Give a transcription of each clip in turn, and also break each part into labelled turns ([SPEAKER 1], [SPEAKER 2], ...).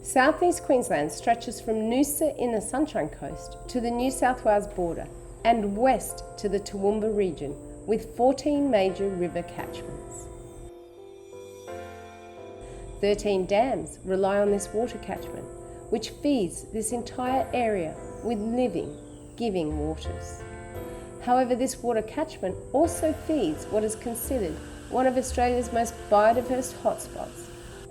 [SPEAKER 1] South East Queensland stretches from Noosa in the Sunshine Coast to the New South Wales border and west to the Toowoomba region with 14 major river catchments. 13 dams rely on this water catchment, which feeds this entire area with living, giving waters. However, this water catchment also feeds what is considered one of Australia's most biodiverse hotspots,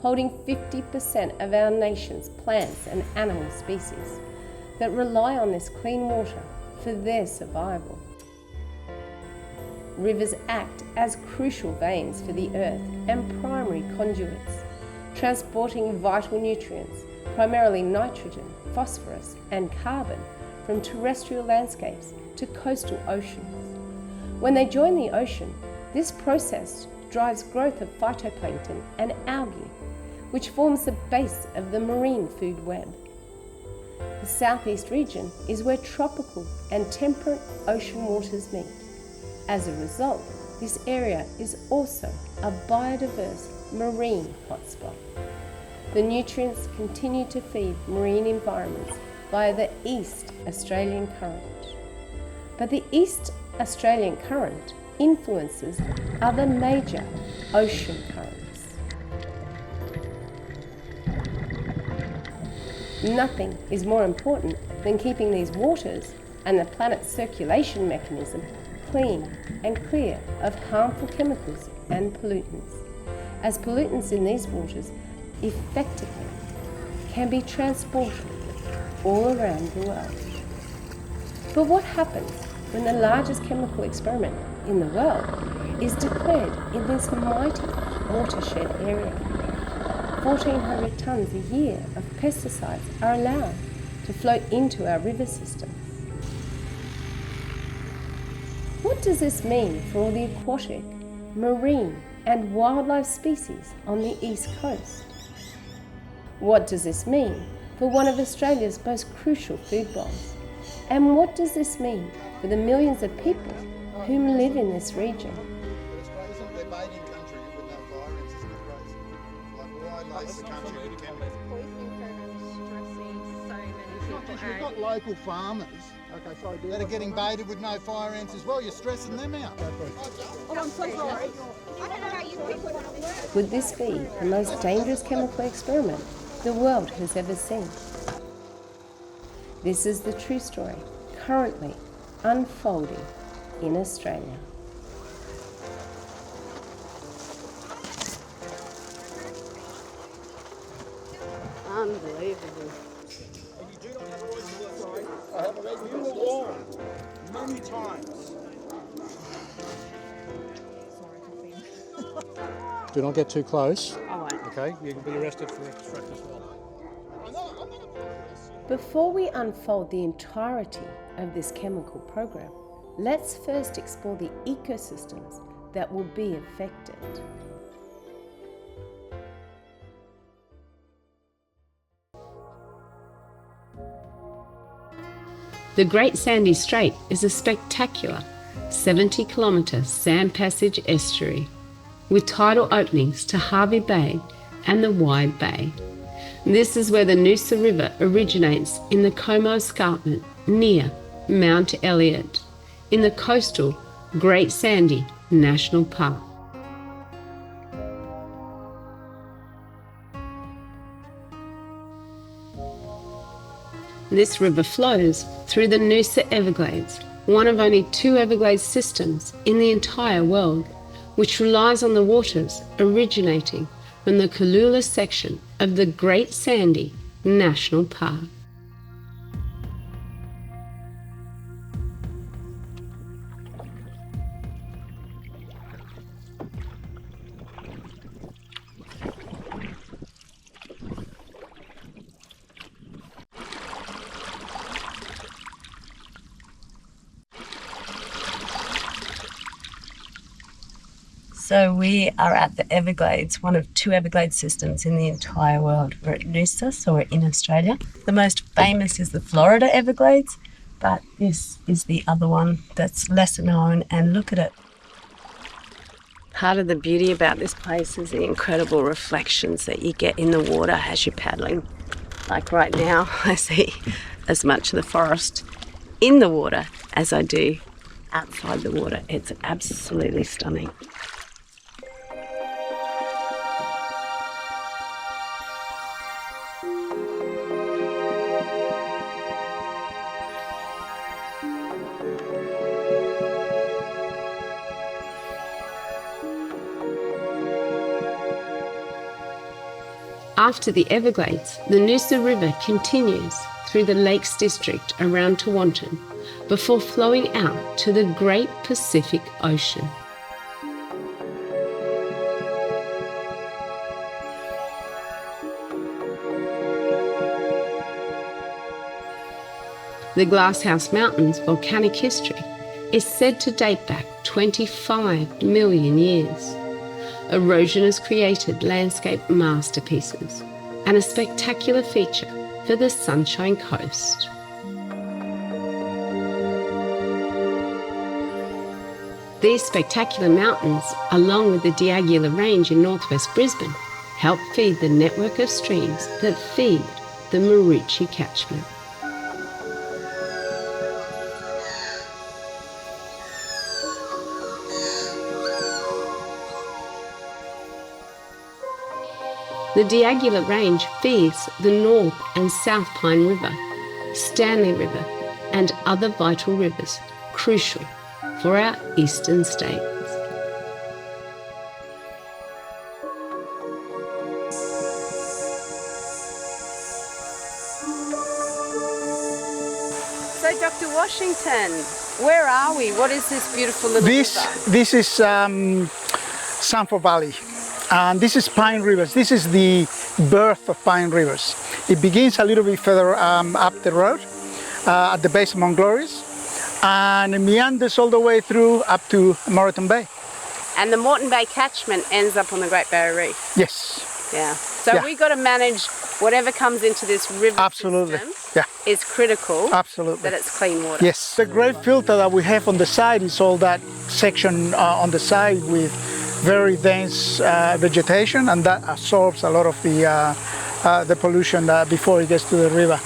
[SPEAKER 1] holding 50% of our nation's plants and animal species that rely on this clean water for their survival. Rivers act as crucial veins for the earth and primary conduits, transporting vital nutrients, primarily nitrogen, phosphorus, and carbon, from terrestrial landscapes to coastal oceans. When they join the ocean, this process drives growth of phytoplankton and algae, which forms the base of the marine food web. The southeast region is where tropical and temperate ocean waters meet. As a result, this area is also a biodiverse marine hotspot. The nutrients continue to feed marine environments via the East Australian Current. But the East Australian Current influences other major ocean currents. Nothing is more important than keeping these waters and the planet's circulation mechanism clean and clear of harmful chemicals and pollutants, as pollutants in these waters effectively can be transported all around the world. But what happens when the largest chemical experiment in the world is declared in this mighty watershed area? 1,400 tonnes a year of pesticides are allowed to flow into our river systems. What does this mean for all the aquatic, marine and wildlife species on the East Coast? What does this mean for one of Australia's most crucial food bowls? And what does this mean for the millions of people who live in this region?
[SPEAKER 2] Isn't there bathing country with no fire ants? Isn't it crazy? Like, why lace the country with chemicals? We've got local farmers that are getting baited with no fire ants as well. You're stressing them out.
[SPEAKER 3] Oh, I'm so sorry. I don't know how you people want to work.
[SPEAKER 1] Would this be the most dangerous chemical experiment the world has ever seen? This is the true story currently unfolding in Australia.
[SPEAKER 3] Unbelievable.
[SPEAKER 2] You were warned many times. Do not get too close. Okay, you can be arrested for obstruct as well.
[SPEAKER 1] Before we unfold the entirety of this chemical program, let's first explore the ecosystems that will be affected. The Great Sandy Strait is a spectacular 70-kilometre sand passage estuary with tidal openings to Hervey Bay and the Wide Bay. This is where the Noosa River originates in the Como Escarpment near Mount Elliot in the coastal Great Sandy National Park. This river flows through the Noosa Everglades, one of only 2 Everglades systems in the entire world, which relies on the waters originating from the Cooloola section of the Great Sandy National Park. So we are at the Everglades, one of 2 Everglades systems in the entire world. We're at Noosa, so we're in Australia. The most famous is the Florida Everglades, but this is the other one that's lesser known, and look at it. Part of the beauty about this place is the incredible reflections that you get in the water as you're paddling.
[SPEAKER 4] Like right now, I see as much of the forest in the water as I do outside the water. It's absolutely stunning.
[SPEAKER 1] After the Everglades, the Noosa River continues through the Lakes District around Tewantin before flowing out to the Great Pacific Ocean. The Glasshouse Mountains volcanic history is said to date back 25 million years. Erosion has created landscape masterpieces and a spectacular feature for the Sunshine Coast. These spectacular mountains, along with the Diagula Range in northwest Brisbane, help feed the network of streams that feed the Maroochy catchment. The Diagula Range feeds the North and South Pine River, Stanley River, and other vital rivers crucial for our eastern states.
[SPEAKER 4] So, Dr. Washington, where are we? What is this beautiful little river?
[SPEAKER 2] This is Sanford Valley. And this is Pine Rivers. This is the birth of Pine Rivers. It begins a little bit further up the road at the base of Mount Glorious and it meanders all the way through up to Moreton Bay.
[SPEAKER 4] And the Moreton Bay catchment ends up on the Great Barrier Reef.
[SPEAKER 2] Yes.
[SPEAKER 4] Yeah. So we've got to manage whatever comes into this river
[SPEAKER 2] Absolutely.
[SPEAKER 4] system is critical.
[SPEAKER 2] Absolutely.
[SPEAKER 4] That it's clean water.
[SPEAKER 2] Yes. The great filter that we have on the side is all that section on the side with very dense vegetation, and that absorbs a lot of the pollution before it gets to the river.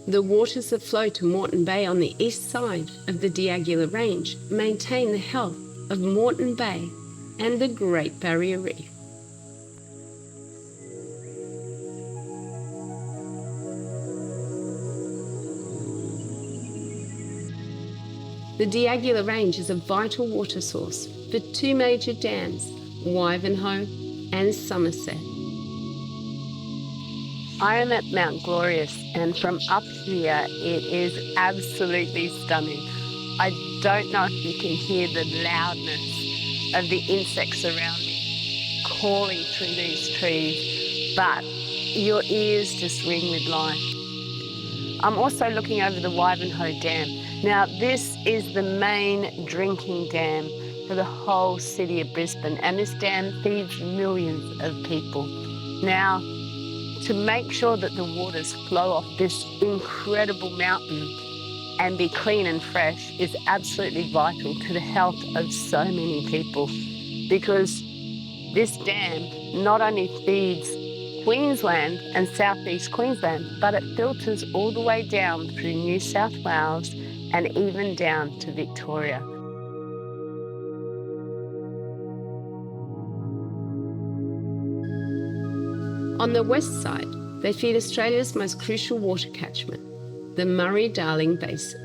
[SPEAKER 1] The waters that flow to Moreton Bay on the east side of the Diagula Range maintain the health of Moreton Bay and the Great Barrier Reef. The Diagula Range is a vital water source for two major dams, Wivenhoe and Somerset.
[SPEAKER 4] I am at Mount Glorious, and from up here it is absolutely stunning. I don't know if you can hear the loudness of the insects around me calling through these trees, but your ears just ring with life. I'm also looking over the Wivenhoe Dam. Now, this is the main drinking dam for the whole city of Brisbane, and this dam feeds millions of people. Now, to make sure that the waters flow off this incredible mountain and be clean and fresh is absolutely vital to the health of so many people, because this dam not only feeds Queensland and South East Queensland, but it filters all the way down through New South Wales and even down to Victoria.
[SPEAKER 1] On the west side, they feed Australia's most crucial water catchment, the Murray-Darling Basin.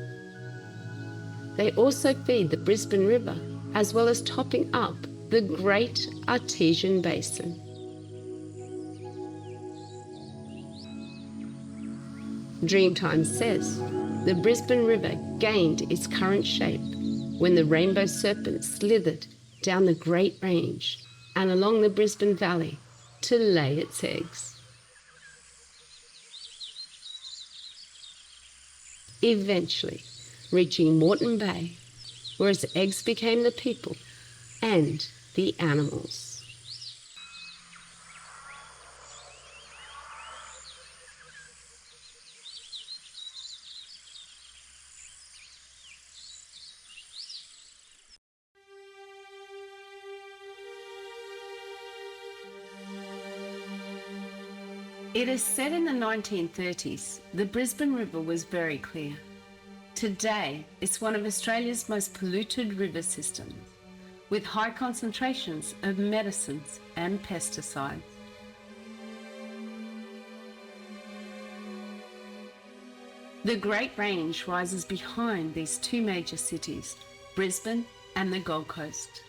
[SPEAKER 1] They also feed the Brisbane River, as well as topping up the Great Artesian Basin. Dreamtime says the Brisbane River gained its current shape when the rainbow serpent slithered down the Great Range and along the Brisbane Valley to lay its eggs. Eventually reaching Moreton Bay, where its eggs became the people and the animals. It is said in the 1930s the Brisbane River was very clear. Today, it's one of Australia's most polluted river systems, with high concentrations of medicines and pesticides. The Great Range rises behind these two major cities, Brisbane and the Gold Coast,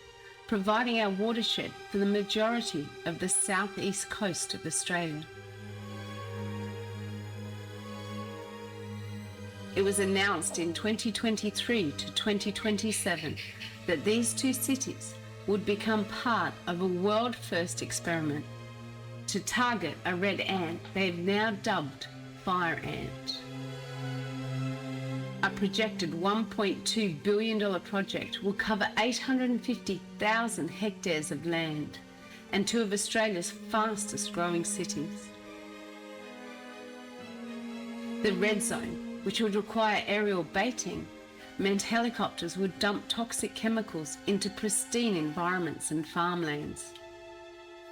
[SPEAKER 1] providing our watershed for the majority of the South East coast of Australia. It was announced in 2023 to 2027 that these two cities would become part of a world-first experiment to target a red ant they've now dubbed fire ant. A projected $1.2 billion project will cover 850,000 hectares of land and two of Australia's fastest growing cities. The red zone, which would require aerial baiting, meant helicopters would dump toxic chemicals into pristine environments and farmlands,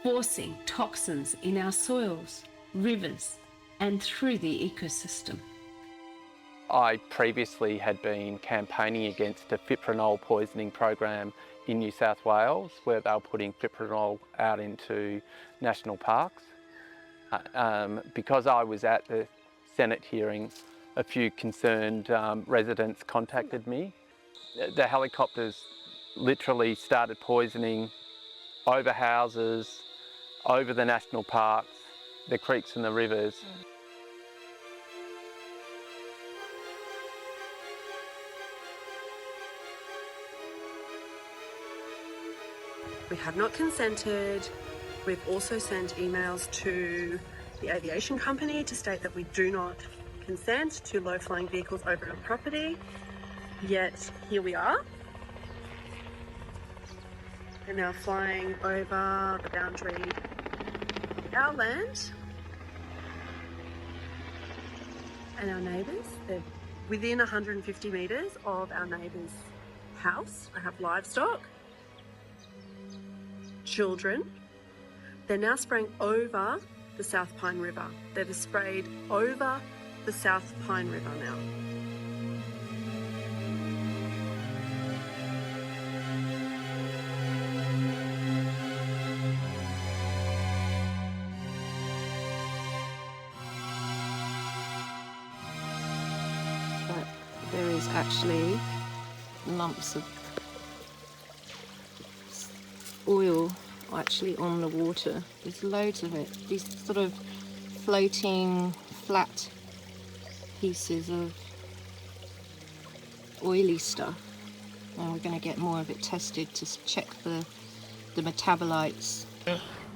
[SPEAKER 1] forcing toxins in our soils, rivers, and through the ecosystem.
[SPEAKER 5] I previously had been campaigning against a fipronil poisoning program in New South Wales, where they were putting fipronil out into national parks. Because I was at the Senate hearing, a few concerned residents contacted me. The helicopters literally started poisoning over houses, over the national parks, the creeks and the rivers.
[SPEAKER 6] We have not consented. We've also sent emails to the aviation company to state that we do not consent to low-flying vehicles over our property. Yet here we are. They're now flying over the boundary of our land and our neighbours. They're within 150 metres of our neighbour's house. I have livestock, children. They're now spraying over the South Pine River. They've sprayed over the South Pine River now.
[SPEAKER 7] But there is actually lumps of oil actually on the water. There's loads of it. These sort of floating flat pieces of oily stuff, and we're going to get more of it tested to check the metabolites.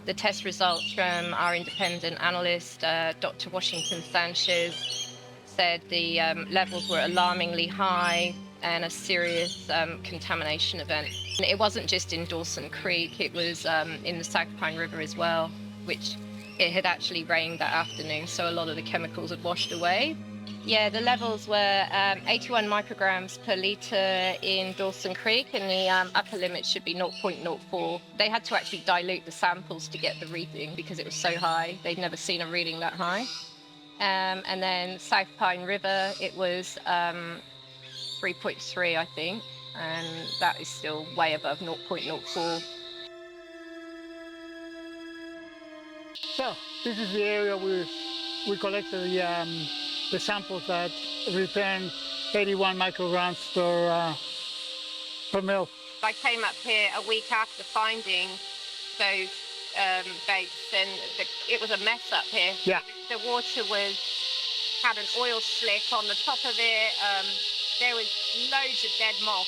[SPEAKER 8] The test results from our independent analyst, Dr. Washington Sanchez, said the levels were alarmingly high and a serious contamination event. And it wasn't just in Dawson Creek, it was in the South Pine River as well, which it had actually rained that afternoon, so a lot of the chemicals had washed away. Yeah, the levels were 81 micrograms per litre in Dawson Creek, and the upper limit should be 0.04. They had to actually dilute the samples to get the reading because it was so high. They'd never seen a reading that high. And then South Pine River, it was 3.3, I think, and that is still way above 0.04.
[SPEAKER 2] So this is the area we collected the samples that returned 81 micrograms per mil.
[SPEAKER 8] I came up here a week after finding those baits, and it was a mess up here.
[SPEAKER 2] Yeah.
[SPEAKER 8] The water had an oil slick on the top of it. There was loads of dead moth,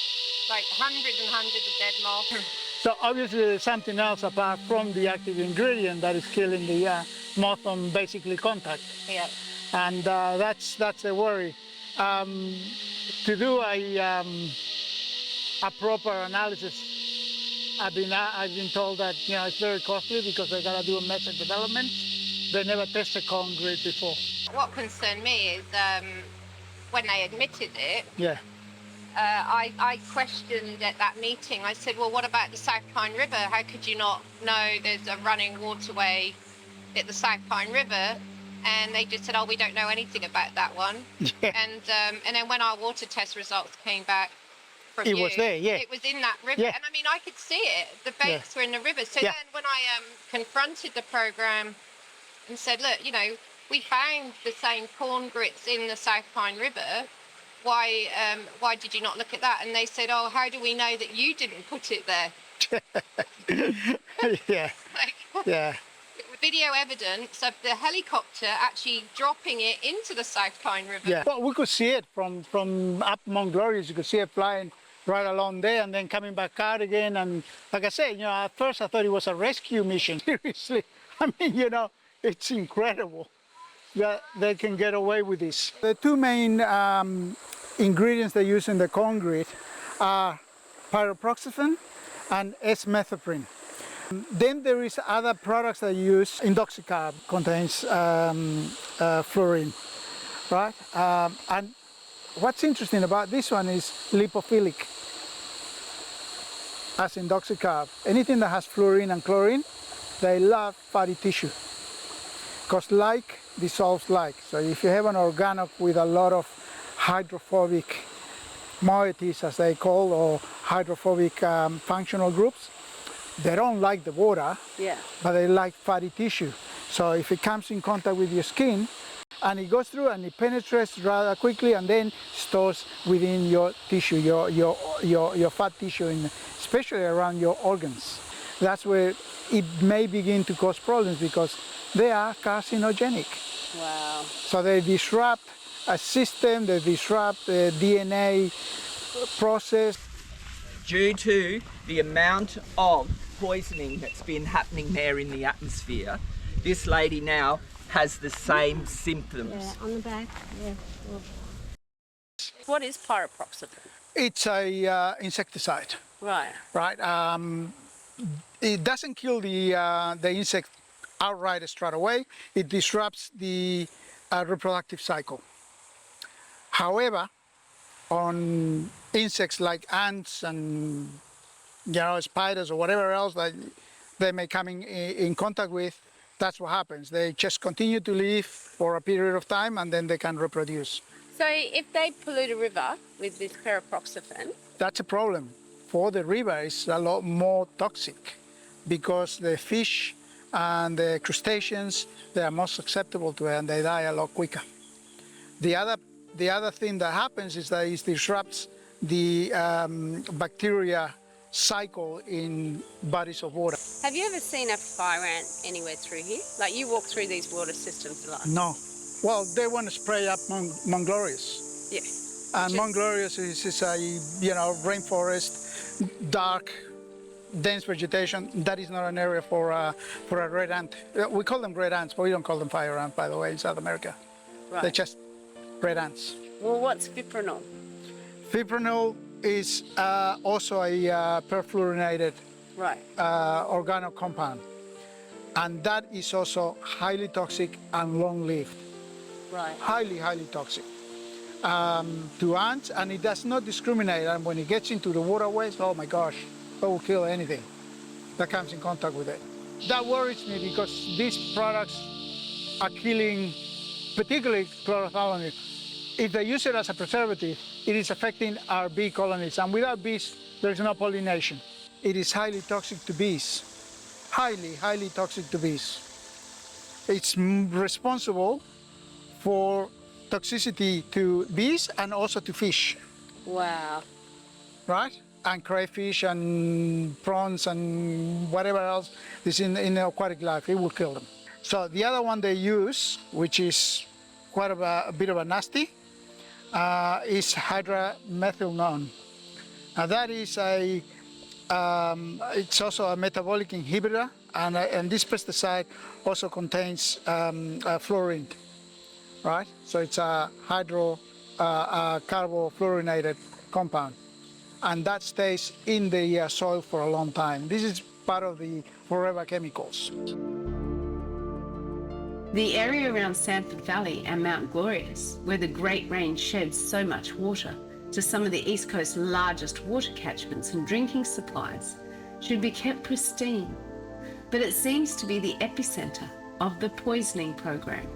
[SPEAKER 8] like hundreds and hundreds of dead moth.
[SPEAKER 2] So obviously there's something else apart from the active ingredient that is killing the moth on basically contact.
[SPEAKER 8] Yeah.
[SPEAKER 2] And that's a worry. To do a proper analysis, I've been told that it's very costly because they gotta do a method development. They never tested concrete before.
[SPEAKER 8] What concerned me is when they admitted it.
[SPEAKER 2] Yeah.
[SPEAKER 8] I questioned at that meeting. I said, well, what about the South Pine River? How could you not know there's a running waterway at the South Pine River? and they just said, "Oh, we don't know anything about that one."
[SPEAKER 2] Yeah.
[SPEAKER 8] And then when our water test results came back from
[SPEAKER 2] It was there, yeah.
[SPEAKER 8] it was in that river,
[SPEAKER 2] Yeah.
[SPEAKER 8] and I mean, I could see it. The banks were in the river. So
[SPEAKER 2] Yeah.
[SPEAKER 8] then when I confronted the program and said, "Look, you know, we found the same corn grits in the South Pine River. Why did you not look at that?" And they said, "Oh, how do we know that you didn't put it there?"
[SPEAKER 2] Yeah,
[SPEAKER 8] Like,
[SPEAKER 2] yeah.
[SPEAKER 8] video evidence of the helicopter actually dropping it into the South Pine River.
[SPEAKER 2] Yeah, well, we could see it from up Mount Glorious. You could see it flying right along there and then coming back out again. And like I said, you know, at first I thought it was a rescue mission. Seriously, I mean, you know, it's incredible that they can get away with this. The two main ingredients they use in the concrete are pyroproxyfen and S-methoprene. Then there is other products that use. Indoxacarb contains fluorine, right? And what's interesting about this one is lipophilic as indoxacarb. Anything that has fluorine and chlorine, they love fatty tissue because like dissolves like. So if you have an organoid with a lot of hydrophobic moieties, as they call, or hydrophobic functional groups, they don't like the water, but they like fatty tissue. So if it comes in contact with your skin, and it goes through and it penetrates rather quickly and then stores within your tissue, your fat tissue, especially around your organs. That's where it may begin to cause problems because they are carcinogenic.
[SPEAKER 4] Wow.
[SPEAKER 2] So they disrupt a system, they disrupt the DNA process.
[SPEAKER 9] Due to the amount of poisoning that's been happening there in the atmosphere, this lady now has the same symptoms.
[SPEAKER 3] Yeah, on the back. Yeah.
[SPEAKER 4] What is pyroproxyfen?
[SPEAKER 2] It's a insecticide,
[SPEAKER 4] Right.
[SPEAKER 2] right? It doesn't kill the insect outright straight away. It disrupts the reproductive cycle. However, on insects like ants and spiders or whatever else that they may come in contact with, that's what happens. They just continue to live for a period of time and then they can reproduce.
[SPEAKER 4] So if they pollute a river with this pyroproxyfen,
[SPEAKER 2] That's a problem. For the river, it's a lot more toxic because the fish and the crustaceans, they are most susceptible to it and they die a lot quicker. The other thing that happens is that it disrupts the bacteria cycle in bodies of water.
[SPEAKER 4] have you ever seen a fire ant anywhere through here? Like you walk through these water systems a lot.
[SPEAKER 2] No. Well, they want to spray up Mount Glorious.
[SPEAKER 4] Yes.
[SPEAKER 2] And Mount Glorious is a rainforest, dark, dense vegetation. That is not an area for a red ant. We call them red ants, but we don't call them fire ant, by the way, in South America.
[SPEAKER 4] Right.
[SPEAKER 2] They're just red ants.
[SPEAKER 4] Well, what's fipronil?
[SPEAKER 2] Fipronil is also a perfluorinated
[SPEAKER 4] Right.
[SPEAKER 2] organo compound, and that is also highly toxic and long-lived.
[SPEAKER 4] Right.
[SPEAKER 2] Highly, highly toxic to ants, and it does not discriminate. And when it gets into the waterways, oh my gosh, it will kill anything that comes in contact with it. That worries me because these products are killing, particularly chlorothalonil. If they use it as a preservative, it is affecting our bee colonies, and without bees, there is no pollination. It is highly toxic to bees, highly, highly toxic to bees. It's responsible for toxicity to bees and also to fish,
[SPEAKER 4] Wow.
[SPEAKER 2] right? And crayfish and prawns and whatever else is in the aquatic life, it will kill them. So the other one they use, which is quite a bit of a nasty, is hydramethylnone. Now that is it's also a metabolic inhibitor, and this pesticide also contains fluorine, right? So it's a carbofluorinated compound, and that stays in the soil for a long time. This is part of the forever chemicals.
[SPEAKER 1] The area around Sanford Valley and Mount Glorious, where the Great Range sheds so much water to some of the East Coast's largest water catchments and drinking supplies, should be kept pristine. But it seems to be the epicentre of the poisoning program.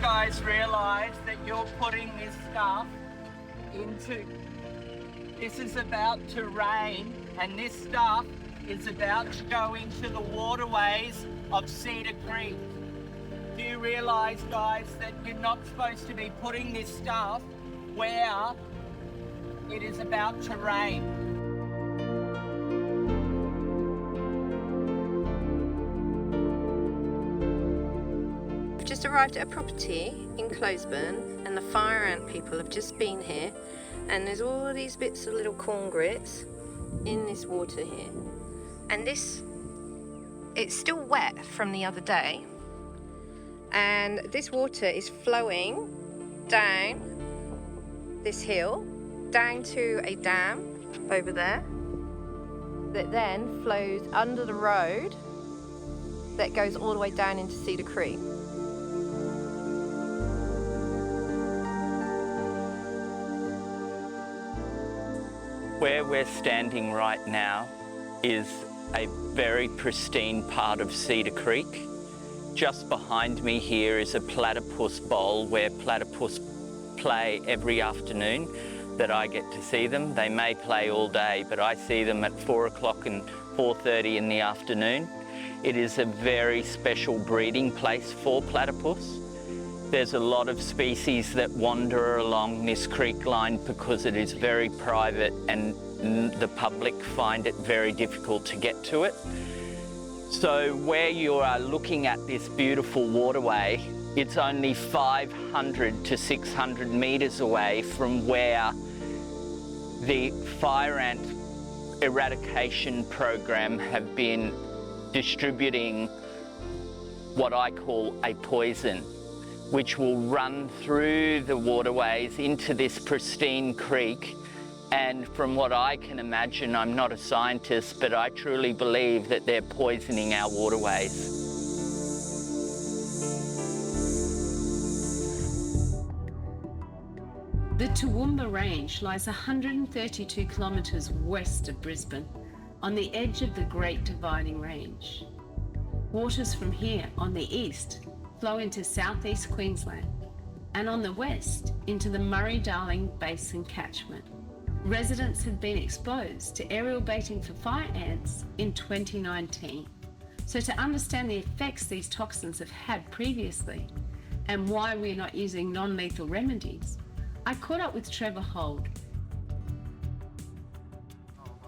[SPEAKER 9] guys realise that you're putting this stuff into... This is about to rain, and this stuff is about to go into the waterways of Cedar Creek. Do you realise, guys, that you're not supposed to be putting this stuff where it is about to rain?
[SPEAKER 7] We've just arrived at a property in Closeburn, and the fire ant people have just been here, and there's all these bits of little corn grits in this water here. And this, it's still wet from the other day, and this water is flowing down this hill, down to a dam over there, that then flows under the road that goes all the way down into Cedar Creek.
[SPEAKER 10] Where we're standing right now is a very pristine part of Cedar Creek. Just behind me here is a platypus bowl where platypus play every afternoon that I get to see them. They may play all day, but I see them at 4 o'clock and 4:30 in the afternoon. It is a very special breeding place for platypus. There's a lot of species that wander along this creek line because it is very private and the public find it very difficult to get to it. So where you are looking at this beautiful waterway, it's only 500 to 600 metres away from where the fire ant eradication program have been distributing what I call a poison, which will run through the waterways into this pristine creek. And from what I can imagine, I'm not a scientist, but I truly believe that they're poisoning our waterways.
[SPEAKER 4] The Toowoomba Range lies 132 kilometres west of Brisbane, on the edge of the Great Dividing Range. Waters from here on the east flow into South East Queensland, and on the west into the Murray-Darling Basin catchment. Residents had been exposed to aerial baiting for fire ants in 2019. So to understand the effects these toxins have had previously and why we're not using non-lethal remedies, I caught up with Trevor Hold.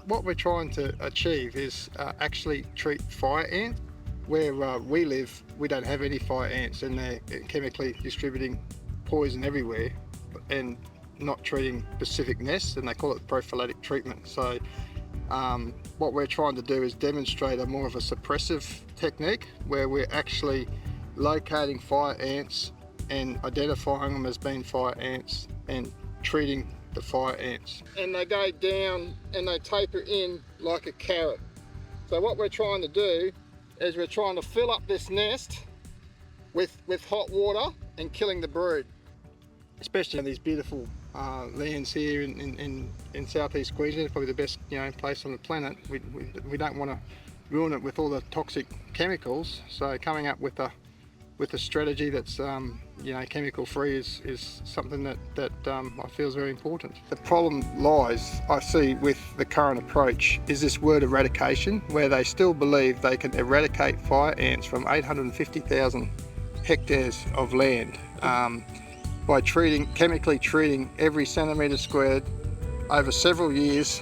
[SPEAKER 2] What we're trying to achieve is actually treat fire ants. Where we live, we don't have any fire ants, and they're chemically distributing poison everywhere and not treating specific nests, and they call it prophylactic treatment. So what we're trying to do is demonstrate a more of a suppressive technique where we're actually locating fire ants and identifying them as being fire ants and treating the fire ants. And they go down and they taper in like a carrot. So what we're trying to do is we're trying to fill up this nest with hot water and killing the brood. Especially in these beautiful lands here in South East Queensland, probably the best place on the planet. We don't want to ruin it with all the toxic chemicals. So coming up with a strategy that's chemical free is something that I feel is very important. The problem lies, I see, with the current approach is this word eradication, where they still believe they can eradicate fire ants from 850,000 hectares of land by chemically treating every centimetre squared over several years,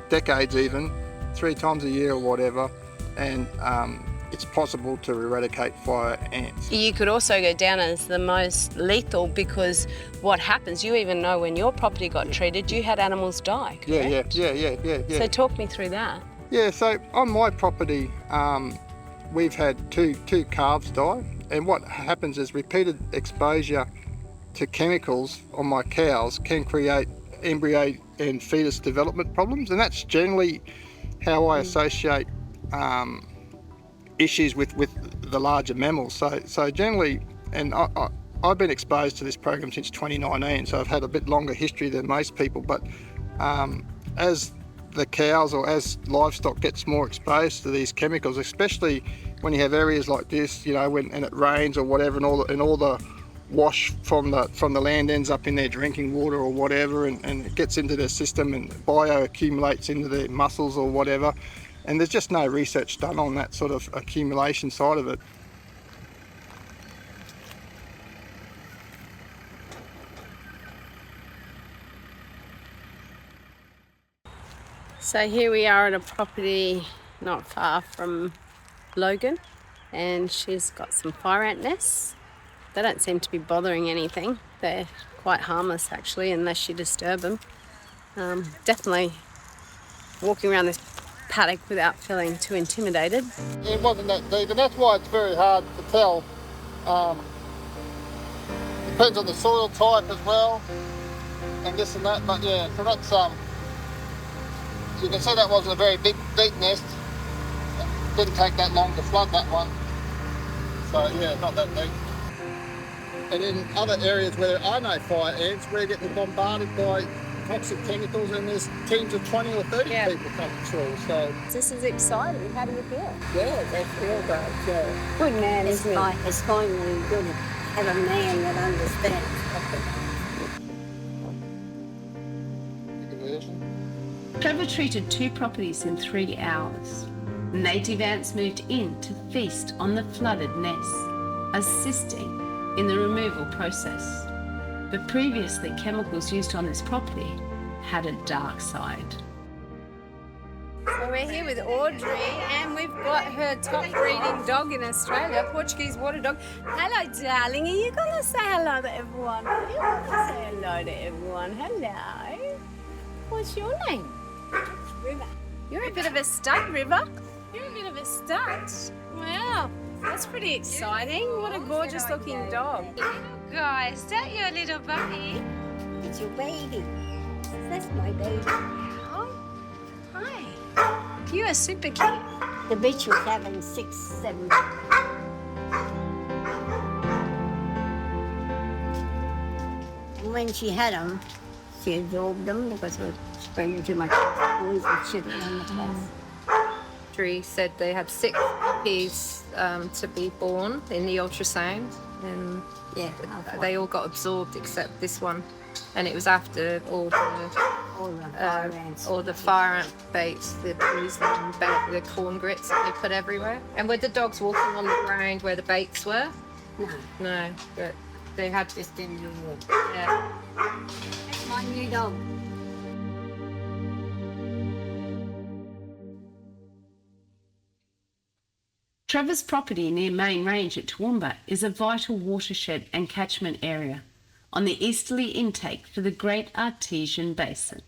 [SPEAKER 2] decades even, 3 times a year or whatever, and it's possible to eradicate fire ants.
[SPEAKER 4] You could also go down as the most lethal, because what happens, you even know when your property got treated, you had animals die, correct?
[SPEAKER 2] Yeah.
[SPEAKER 4] So talk me through that.
[SPEAKER 2] Yeah, so on my property, we've had two calves die, and what happens is repeated exposure to chemicals on my cows can create embryo and fetus development problems, and that's generally how I associate issues with the larger mammals. So generally, and I've been exposed to this program since 2019, so I've had a bit longer history than most people, but as the cows or as livestock gets more exposed to these chemicals, especially when you have areas like this, when it rains or whatever, and all
[SPEAKER 11] wash from the land ends up in their drinking water or whatever, and it gets into their system and bioaccumulates into their muscles or whatever. And there's just no research done on that sort of accumulation side of it.
[SPEAKER 4] So here we are at a property not far from Logan, and she's got some fire ant nests. They don't seem to be bothering anything. They're quite harmless actually, unless you disturb them. Definitely walking around this paddock without feeling too intimidated.
[SPEAKER 11] It wasn't that deep, and that's why it's very hard to tell. Depends on the soil type as well, and this and that, but yeah, so that's you can see that wasn't a very big, deep nest. It didn't take that long to flood that one. So yeah, not that deep. And in other areas where there are no fire ants, we're getting bombarded by toxic chemicals, and there's teams of 20 or 30 people coming through. So
[SPEAKER 4] This is exciting. How do you feel?
[SPEAKER 12] Yeah, they feel great. Yeah.
[SPEAKER 4] Good man,
[SPEAKER 12] It's
[SPEAKER 4] isn't it?
[SPEAKER 12] it's finally good to have a man that understands.
[SPEAKER 1] Trevor treated 2 properties in 3 hours. Native ants moved in to feast on the flooded nests, assisting in the removal process. But previously, chemicals used on this property had a dark side.
[SPEAKER 4] So we're here with Audrey, and we've got her top breeding dog in Australia, Portuguese water dog. Hello, darling. Are you going to say hello to everyone? Are you going to say hello to everyone? Hello. What's your name? River. You're a bit of a stunt, River. You're a bit of a stunt. Wow, that's pretty exciting. What a gorgeous looking dog. Guys, don't you a little puppy?
[SPEAKER 12] It's your baby. That's my baby.
[SPEAKER 4] Oh, hi. You are super cute.
[SPEAKER 12] The bitch was having 6, 7. And when she had them, she absorbed them because we were spraying too much poison and sugar on the place.
[SPEAKER 8] Audrey said they had 6 puppies to be born in the ultrasound, and
[SPEAKER 12] Yeah,
[SPEAKER 8] they all got absorbed except this one. And it was after all the fire ant baits, the poison bait, the corn grits that they put everywhere. And were the dogs walking on the ground where the baits were?
[SPEAKER 12] No,
[SPEAKER 8] No, but they had
[SPEAKER 12] just in the wall.
[SPEAKER 8] yeah.
[SPEAKER 12] That's my new dog.
[SPEAKER 1] Trevor's property near Main Range at Toowoomba is a vital watershed and catchment area on the easterly intake for the Great Artesian Basin.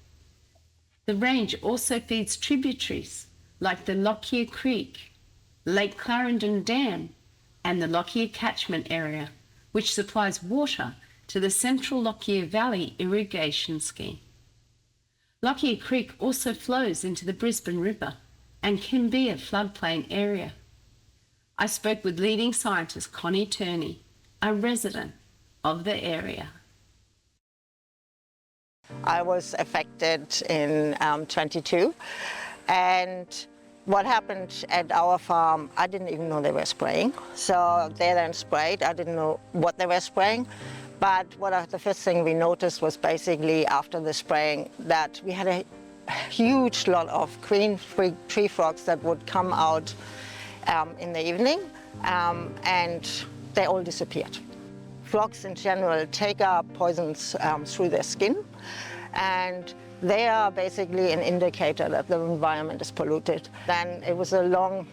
[SPEAKER 1] The range also feeds tributaries like the Lockyer Creek, Lake Clarendon Dam, and the Lockyer catchment area, which supplies water to the Central Lockyer Valley irrigation scheme. Lockyer Creek also flows into the Brisbane River and can be a floodplain area. I spoke with leading scientist Connie Turney, a resident of the area.
[SPEAKER 13] I was affected in 22, and what happened at our farm, I didn't even know they were spraying. So they then sprayed, I didn't know what they were spraying. But the first thing we noticed was basically after the spraying that we had a huge lot of green tree frogs that would come out in the evening, and they all disappeared. Frogs in general take up poisons through their skin, and they are basically an indicator that the environment is polluted. Then it was a long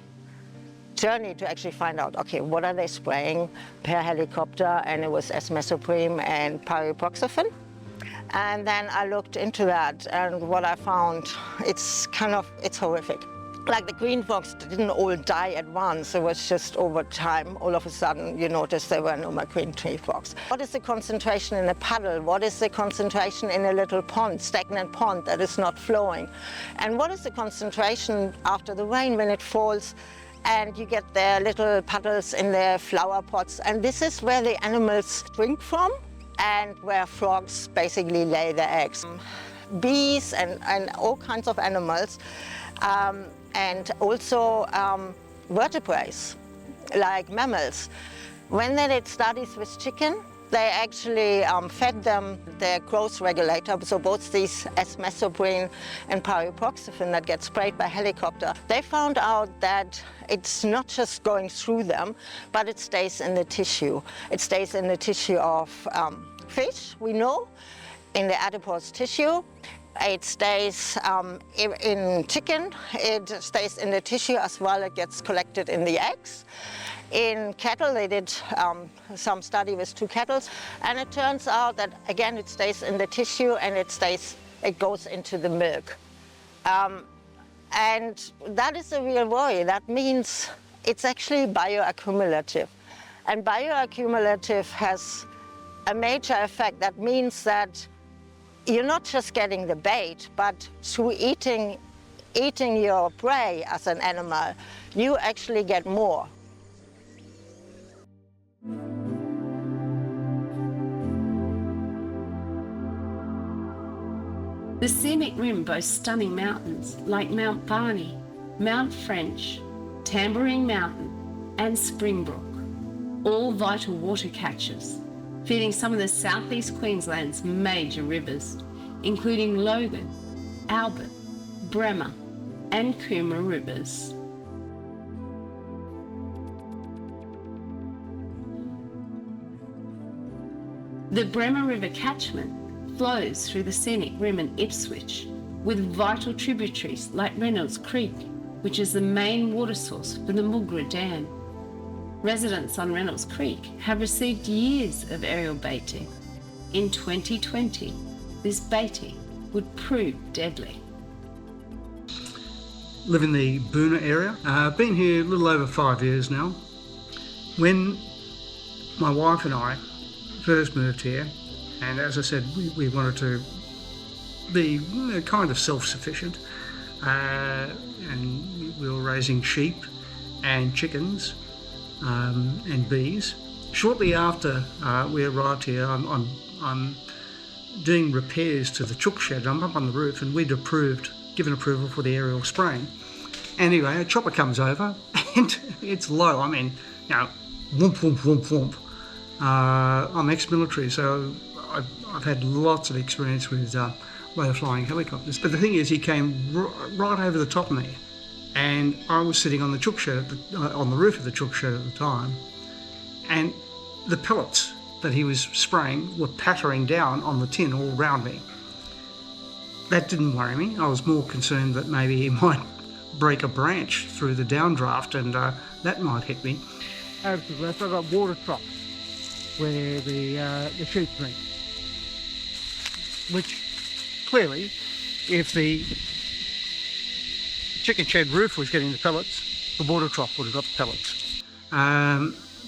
[SPEAKER 13] journey to actually find out, okay, what are they spraying per helicopter, and it was esmesoprene and pyriproxyfen. And then I looked into that, and what I found, it's horrific. Like the green frogs didn't all die at once, it was just over time, all of a sudden you notice there were no more green tree frogs. What is the concentration in a puddle? What is the concentration in a little pond, stagnant pond that is not flowing? And what is the concentration after the rain when it falls and you get their little puddles in their flower pots? And this is where the animals drink from and where frogs basically lay their eggs. Bees and all kinds of animals. And also vertebrates, like mammals. When they did studies with chicken, They actually fed them their growth regulator, so both these esmesoprene and pyriproxyfen that get sprayed by helicopter. They found out that it's not just going through them, but it stays in the tissue. It stays in the tissue of fish, we know, in the adipose tissue. It stays in chicken, it stays in the tissue as well. It gets collected in the eggs. In cattle, they did some study with 2 cattle, and it turns out that, again, it stays in the tissue and it goes into the milk. And that is a real worry. That means it's actually bioaccumulative. And bioaccumulative has a major effect. That means that you're not just getting the bait, but through eating your prey as an animal, you actually get more.
[SPEAKER 1] The scenic rim boasts stunning mountains like Mount Barney, Mount French, Tambourine Mountain and Springbrook, all vital water catchers, feeding some of the South East Queensland's major rivers, including Logan, Albert, Bremer and Coomera rivers. The Bremer River catchment flows through the scenic rim in Ipswich with vital tributaries like Reynolds Creek, which is the main water source for the Mulgra Dam. Residents on Reynolds Creek have received years of aerial baiting. In 2020, this baiting would prove deadly.
[SPEAKER 14] Live in the Boona area. I've been here a little over 5 years now. When my wife and I first moved here, and as I said, we wanted to be kind of self-sufficient, and we were raising sheep and chickens and bees. Shortly after we arrived here, I'm doing repairs to the chook shed. I'm up on the roof, and we'd given approval for the aerial spraying. Anyway, a chopper comes over, and it's low. I mean, you know, whoomp, whoomp, whoomp, whoomp. I'm ex-military, so I've had lots of experience with low-flying helicopters. But the thing is, he came right over the top of me, and I was sitting on the chook shed, on the roof of the chook shed at the time, and the pellets that he was spraying were pattering down on the tin all around me. That didn't worry me. I was more concerned that maybe he might break a branch through the downdraft, and that might hit me.
[SPEAKER 2] Over to the left, I've got water troughs where the sheep drink, which clearly, if the chicken shed roof was getting the pellets, the water trough would have got the pellets.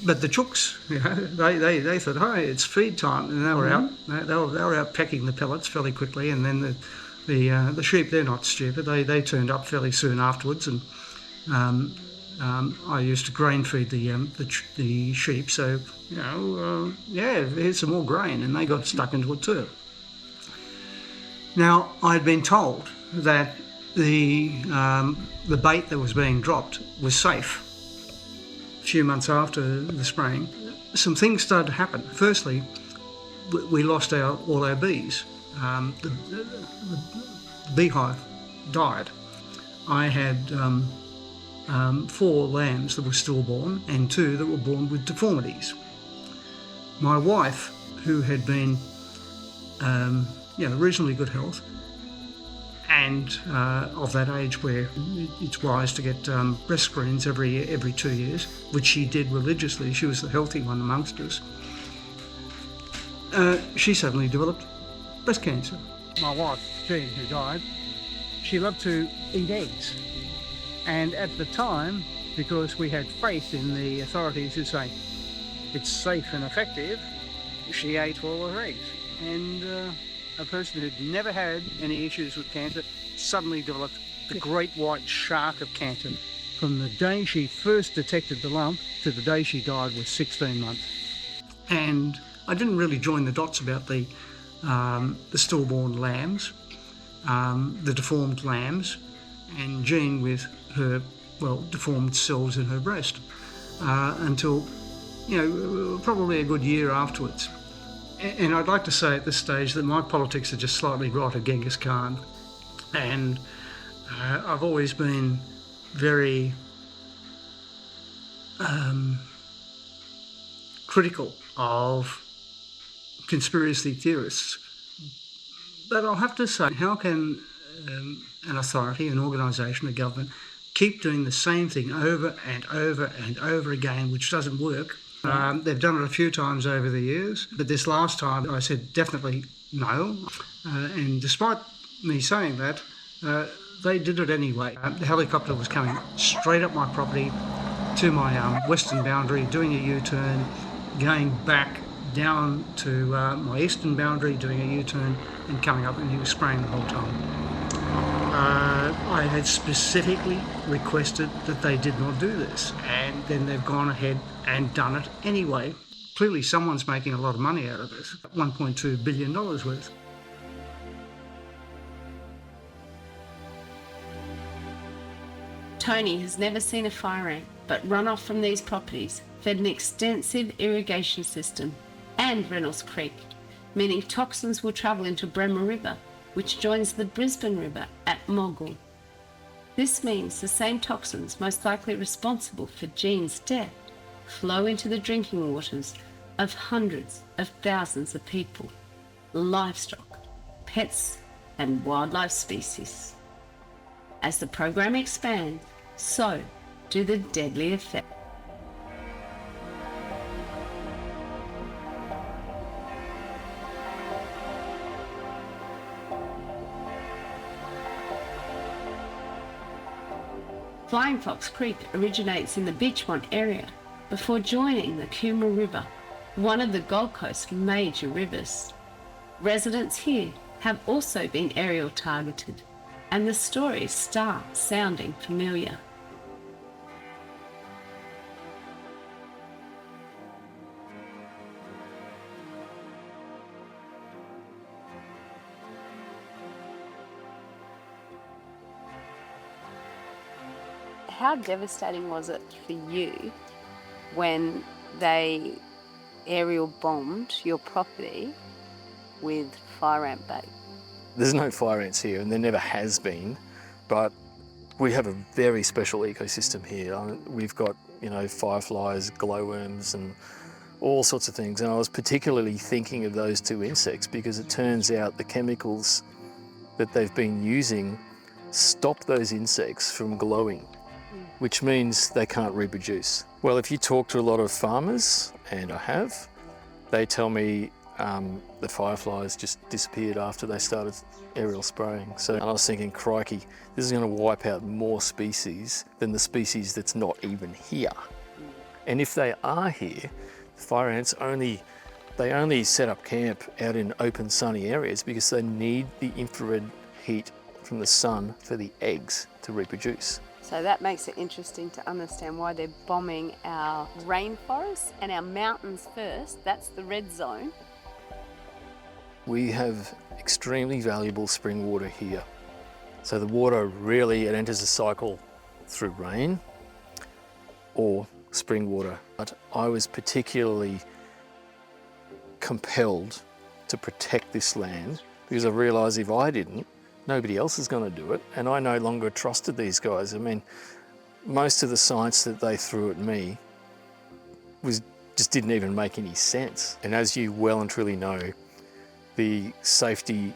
[SPEAKER 14] But the chooks, you know, they thought, hey, it's feed time, and they were out. They were out pecking the pellets fairly quickly, and then the sheep, they're not stupid. They turned up fairly soon afterwards, and I used to grain feed the sheep, so you know, yeah, here's some more grain, and they got stuck into it too. Now, I'd been told that the bait that was being dropped was safe. A few months after the spraying, some things started to happen. Firstly, we lost all our bees. The beehive died. I had 4 lambs that were stillborn and 2 that were born with deformities. My wife, who had been reasonably good health, and of that age where it's wise to get breast screens every 2 years, which she did religiously. She was the healthy one amongst us. She suddenly developed breast cancer.
[SPEAKER 2] My wife, Jean, who died, she loved to eat eggs. And at the time, because we had faith in the authorities who say it's safe and effective, she ate all her eggs. And a person who'd never had any issues with cancer suddenly developed the great white shark of cancer. From the day she first detected the lump to the day she died was 16 months.
[SPEAKER 14] And I didn't really join the dots about the stillborn lambs, the deformed lambs, and Jean with her, deformed cells in her breast, until, probably a good year afterwards. And I'd like to say at this stage that my politics are just slightly right of Genghis Khan. And I've always been very critical of conspiracy theorists. But I'll have to say, how can an authority, an organisation, a government, keep doing the same thing over and over and over again, which doesn't work? They've done it a few times over the years, but this last time I said definitely no. And despite me saying that, they did it anyway. The helicopter was coming straight up my property to my western boundary, doing a U-turn, going back down to my eastern boundary, doing a U-turn and coming up, and he was spraying the whole time. I had specifically requested that they did not do this, and then they've gone ahead and done it anyway. Clearly someone's making a lot of money out of this, $1.2 billion worth.
[SPEAKER 1] Tony has never seen a fire ant, but runoff from these properties fed an extensive irrigation system and Reynolds Creek, meaning toxins will travel into Bremer River, which joins the Brisbane River at Mogul. This means the same toxins most likely responsible for Jean's death flow into the drinking waters of hundreds of thousands of people, livestock, pets and wildlife species. As the program expands, so do the deadly effects. Flying Fox Creek originates in the Beachmont area before joining the Coomera River, one of the Gold Coast's major rivers. Residents here have also been aerial targeted, and the stories start sounding familiar. How devastating was it for you when they aerial bombed your property with fire ant bait?
[SPEAKER 15] There's no fire ants here, and there never has been, but we have a very special ecosystem here. We've got, fireflies, glowworms, and all sorts of things. And I was particularly thinking of those two insects because it turns out the chemicals that they've been using stop those insects from glowing, which means they can't reproduce. Well, if you talk to a lot of farmers, and I have, they tell me the fireflies just disappeared after they started aerial spraying. So I was thinking, crikey, this is going to wipe out more species than the species that's not even here. And if they are here, the fire ants only set up camp out in open sunny areas because they need the infrared heat from the sun for the eggs to reproduce.
[SPEAKER 1] So that makes it interesting to understand why they're bombing our rainforests and our mountains first. That's the red zone.
[SPEAKER 15] We have extremely valuable spring water here. So the water really, it enters a cycle through rain or spring water. But I was particularly compelled to protect this land because I realised if I didn't, nobody else is going to do it, and I no longer trusted these guys. I mean, most of the science that they threw at me just didn't even make any sense. And as you well and truly know, the safety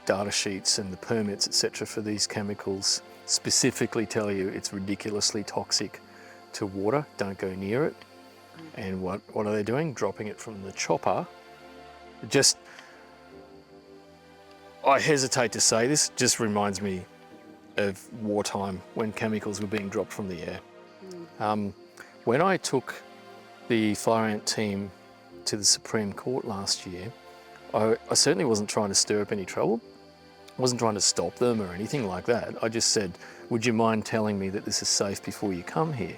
[SPEAKER 15] data sheets and the permits, etc., for these chemicals specifically tell you it's ridiculously toxic to water. Don't go near it. And what are they doing? Dropping it from the chopper. I hesitate to say this, just reminds me of wartime when chemicals were being dropped from the air. When I took the fire ant team to the Supreme Court last year, I certainly wasn't trying to stir up any trouble. I wasn't trying to stop them or anything like that. I just said, would you mind telling me that this is safe before you come here?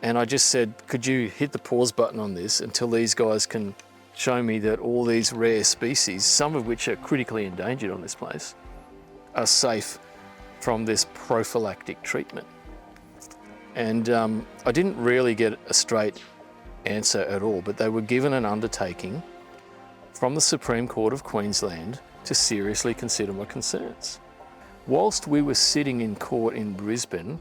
[SPEAKER 15] And I just said, could you hit the pause button on this until these guys can show me that all these rare species, some of which are critically endangered on this place, are safe from this prophylactic treatment. And I didn't really get a straight answer at all, but they were given an undertaking from the Supreme Court of Queensland to seriously consider my concerns. Whilst we were sitting in court in Brisbane,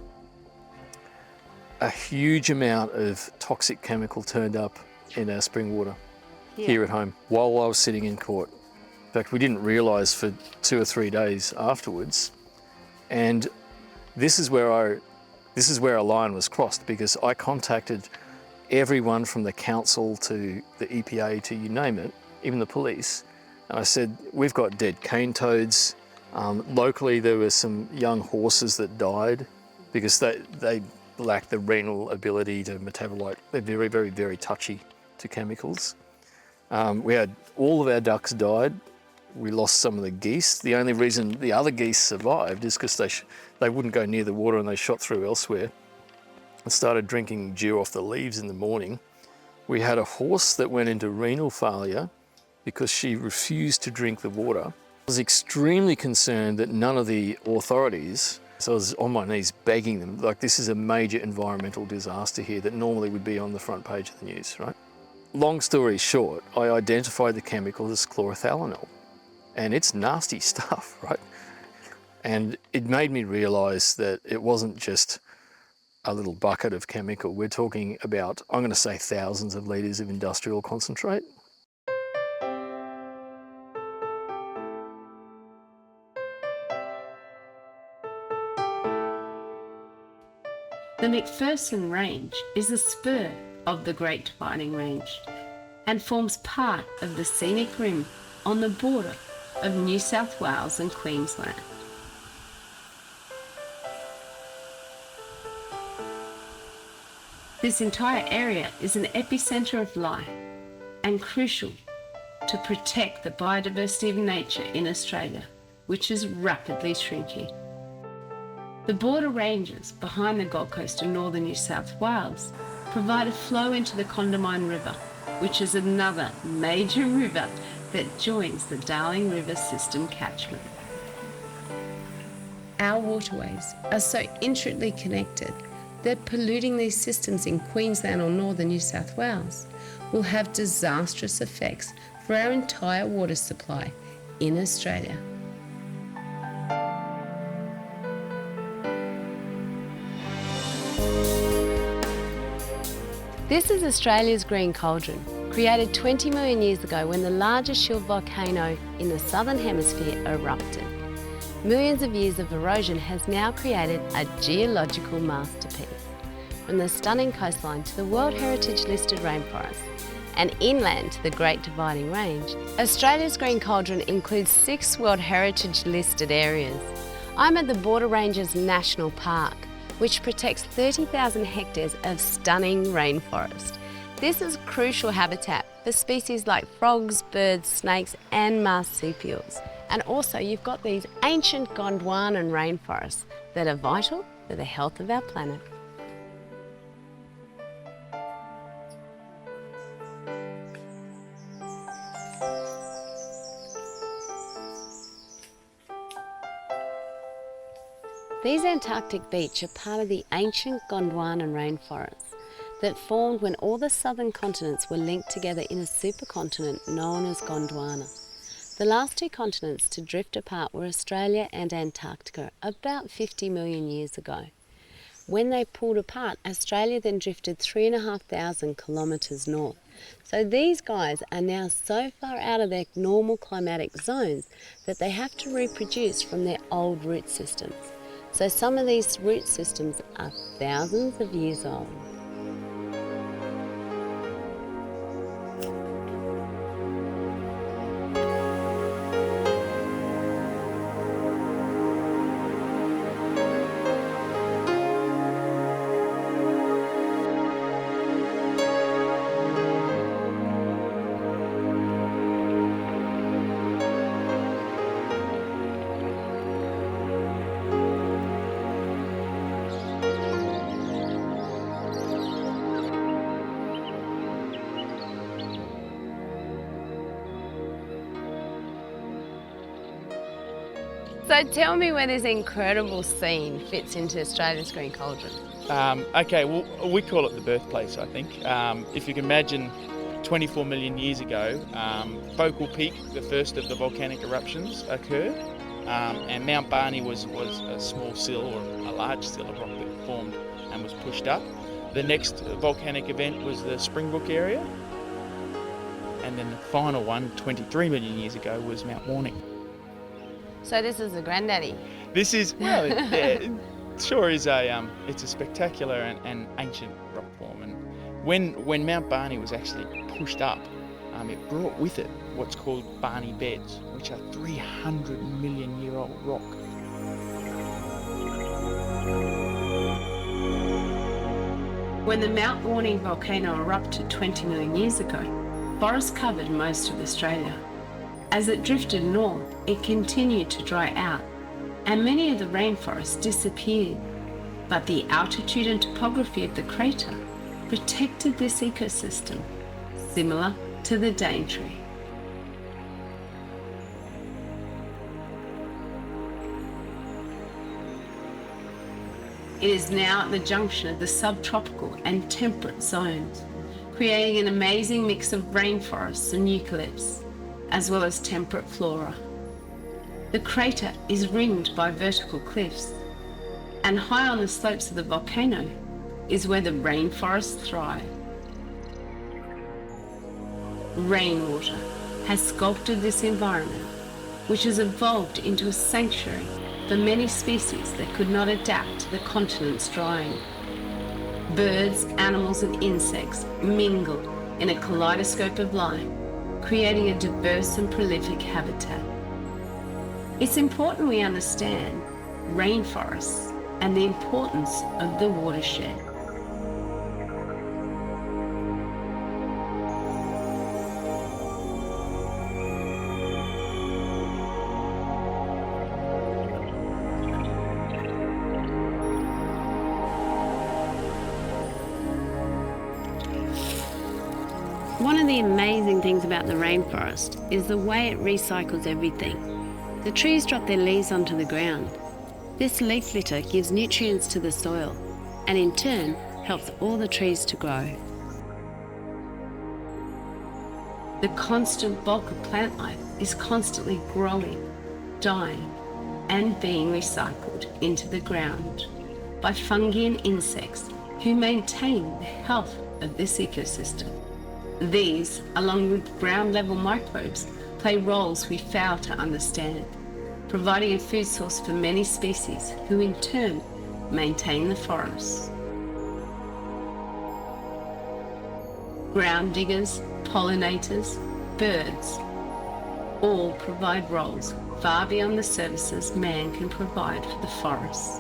[SPEAKER 15] a huge amount of toxic chemical turned up in our spring water here at home while I was sitting in court. In fact, we didn't realise for 2 or 3 days afterwards. And this is where a line was crossed, because I contacted everyone from the council to the EPA to you name it, even the police. And I said, we've got dead cane toads. Locally, there were some young horses that died because they lack the renal ability to metabolite. They're very, very, very touchy to chemicals. We had all of our ducks died. We lost some of the geese. The only reason the other geese survived is because they wouldn't go near the water and they shot through elsewhere and started drinking dew off the leaves in the morning. We had a horse that went into renal failure because she refused to drink the water. I was extremely concerned that none of the authorities, so I was on my knees begging them, like, this is a major environmental disaster here that normally would be on the front page of the news, right? Long story short, I identified the chemical as chlorothalonil, and it's nasty stuff, right? And it made me realise that it wasn't just a little bucket of chemical. We're talking about, I'm going to say, thousands of litres of industrial concentrate.
[SPEAKER 4] The McPherson Range is a spur of the Great Dividing Range and forms part of the scenic rim on the border of New South Wales and Queensland. This entire area is an epicentre of life and crucial to protect the biodiversity of nature in Australia, which is rapidly shrinking. The border ranges behind the Gold Coast and northern New South Wales provide a flow into the Gondwana River, which is another major river that joins the Darling River system catchment. Our waterways are so intricately connected that polluting these systems in Queensland or northern New South Wales will have disastrous effects for our entire water supply in Australia. This is Australia's Green Cauldron, created 20 million years ago when the largest shield volcano in the southern hemisphere erupted. Millions of years of erosion has now created a geological masterpiece. From the stunning coastline to the World Heritage listed rainforests and inland to the Great Dividing Range, Australia's Green Cauldron includes 6 World Heritage listed areas. I'm at the Border Ranges National Park, which protects 30,000 hectares of stunning rainforest. This is crucial habitat for species like frogs, birds, snakes and marsupials. And also you've got these ancient Gondwana rainforests that are vital for the health of our planet. These Antarctic beaches are part of the ancient Gondwana rainforests that formed when all the southern continents were linked together in a supercontinent known as Gondwana. The last 2 continents to drift apart were Australia and Antarctica about 50 million years ago. When they pulled apart, Australia then drifted 3,500 kilometres north. So these guys are now so far out of their normal climatic zones that they have to reproduce from their old root systems. So some of these root systems are thousands of years old. So tell me where this incredible scene fits into Australia's Green Cauldron.
[SPEAKER 16] Okay, well, we call it the birthplace, I think. If you can imagine 20 24 million years ago, Focal Peak, the first of the volcanic eruptions, occurred, and Mount Barney was a small sill or a large sill of rock that formed and was pushed up. The next volcanic event was the Springbrook area, and then the final one, 23 million years ago, was Mount Warning.
[SPEAKER 4] So this is the granddaddy?
[SPEAKER 16] This is, well, yeah, it sure is it's a spectacular and ancient rock form. And when Mount Barney was actually pushed up, it brought with it what's called Barney beds, which are 300 million year old rock.
[SPEAKER 1] When the Mount Warning volcano erupted 20 million years ago, forest covered most of Australia. As it drifted north, it continued to dry out, and many of the rainforests disappeared. But the altitude and topography of the crater protected this ecosystem, similar to the Daintree. It is now at the junction of the subtropical and temperate zones, creating an amazing mix of rainforests and eucalypts, as well as temperate flora. The crater is ringed by vertical cliffs, and high on the slopes of the volcano is where the rainforests thrive. Rainwater has sculpted this environment, which has evolved into a sanctuary for many species that could not adapt to the continent's drying. Birds, animals and insects mingle in a kaleidoscope of life, creating a diverse and prolific habitat. It's important we understand rainforests and the importance of the watershed.
[SPEAKER 4] One of the amazing things about the rainforest is the way it recycles everything. The trees drop their leaves onto the ground. This leaf litter gives nutrients to the soil and in turn helps all the trees to grow.
[SPEAKER 1] The constant bulk of plant life is constantly growing, dying, and being recycled into the ground by fungi and insects who maintain the health of this ecosystem. These, along with ground-level microbes, play roles we fail to understand, providing a food source for many species who in turn maintain the forests. Ground diggers, pollinators, birds, all provide roles far beyond the services man can provide for the forests.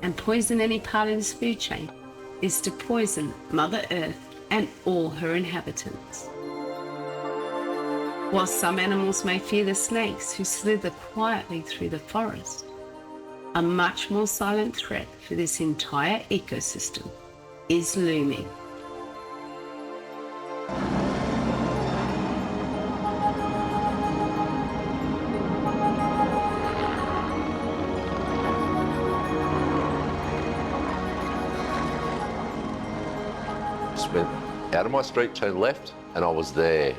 [SPEAKER 1] And poison any part of this food chain is to poison Mother Earth and all her inhabitants. While some animals may fear the snakes who slither quietly through the forest, a much more silent threat for this entire ecosystem is looming.
[SPEAKER 17] Went out of my street, turned left, and I was there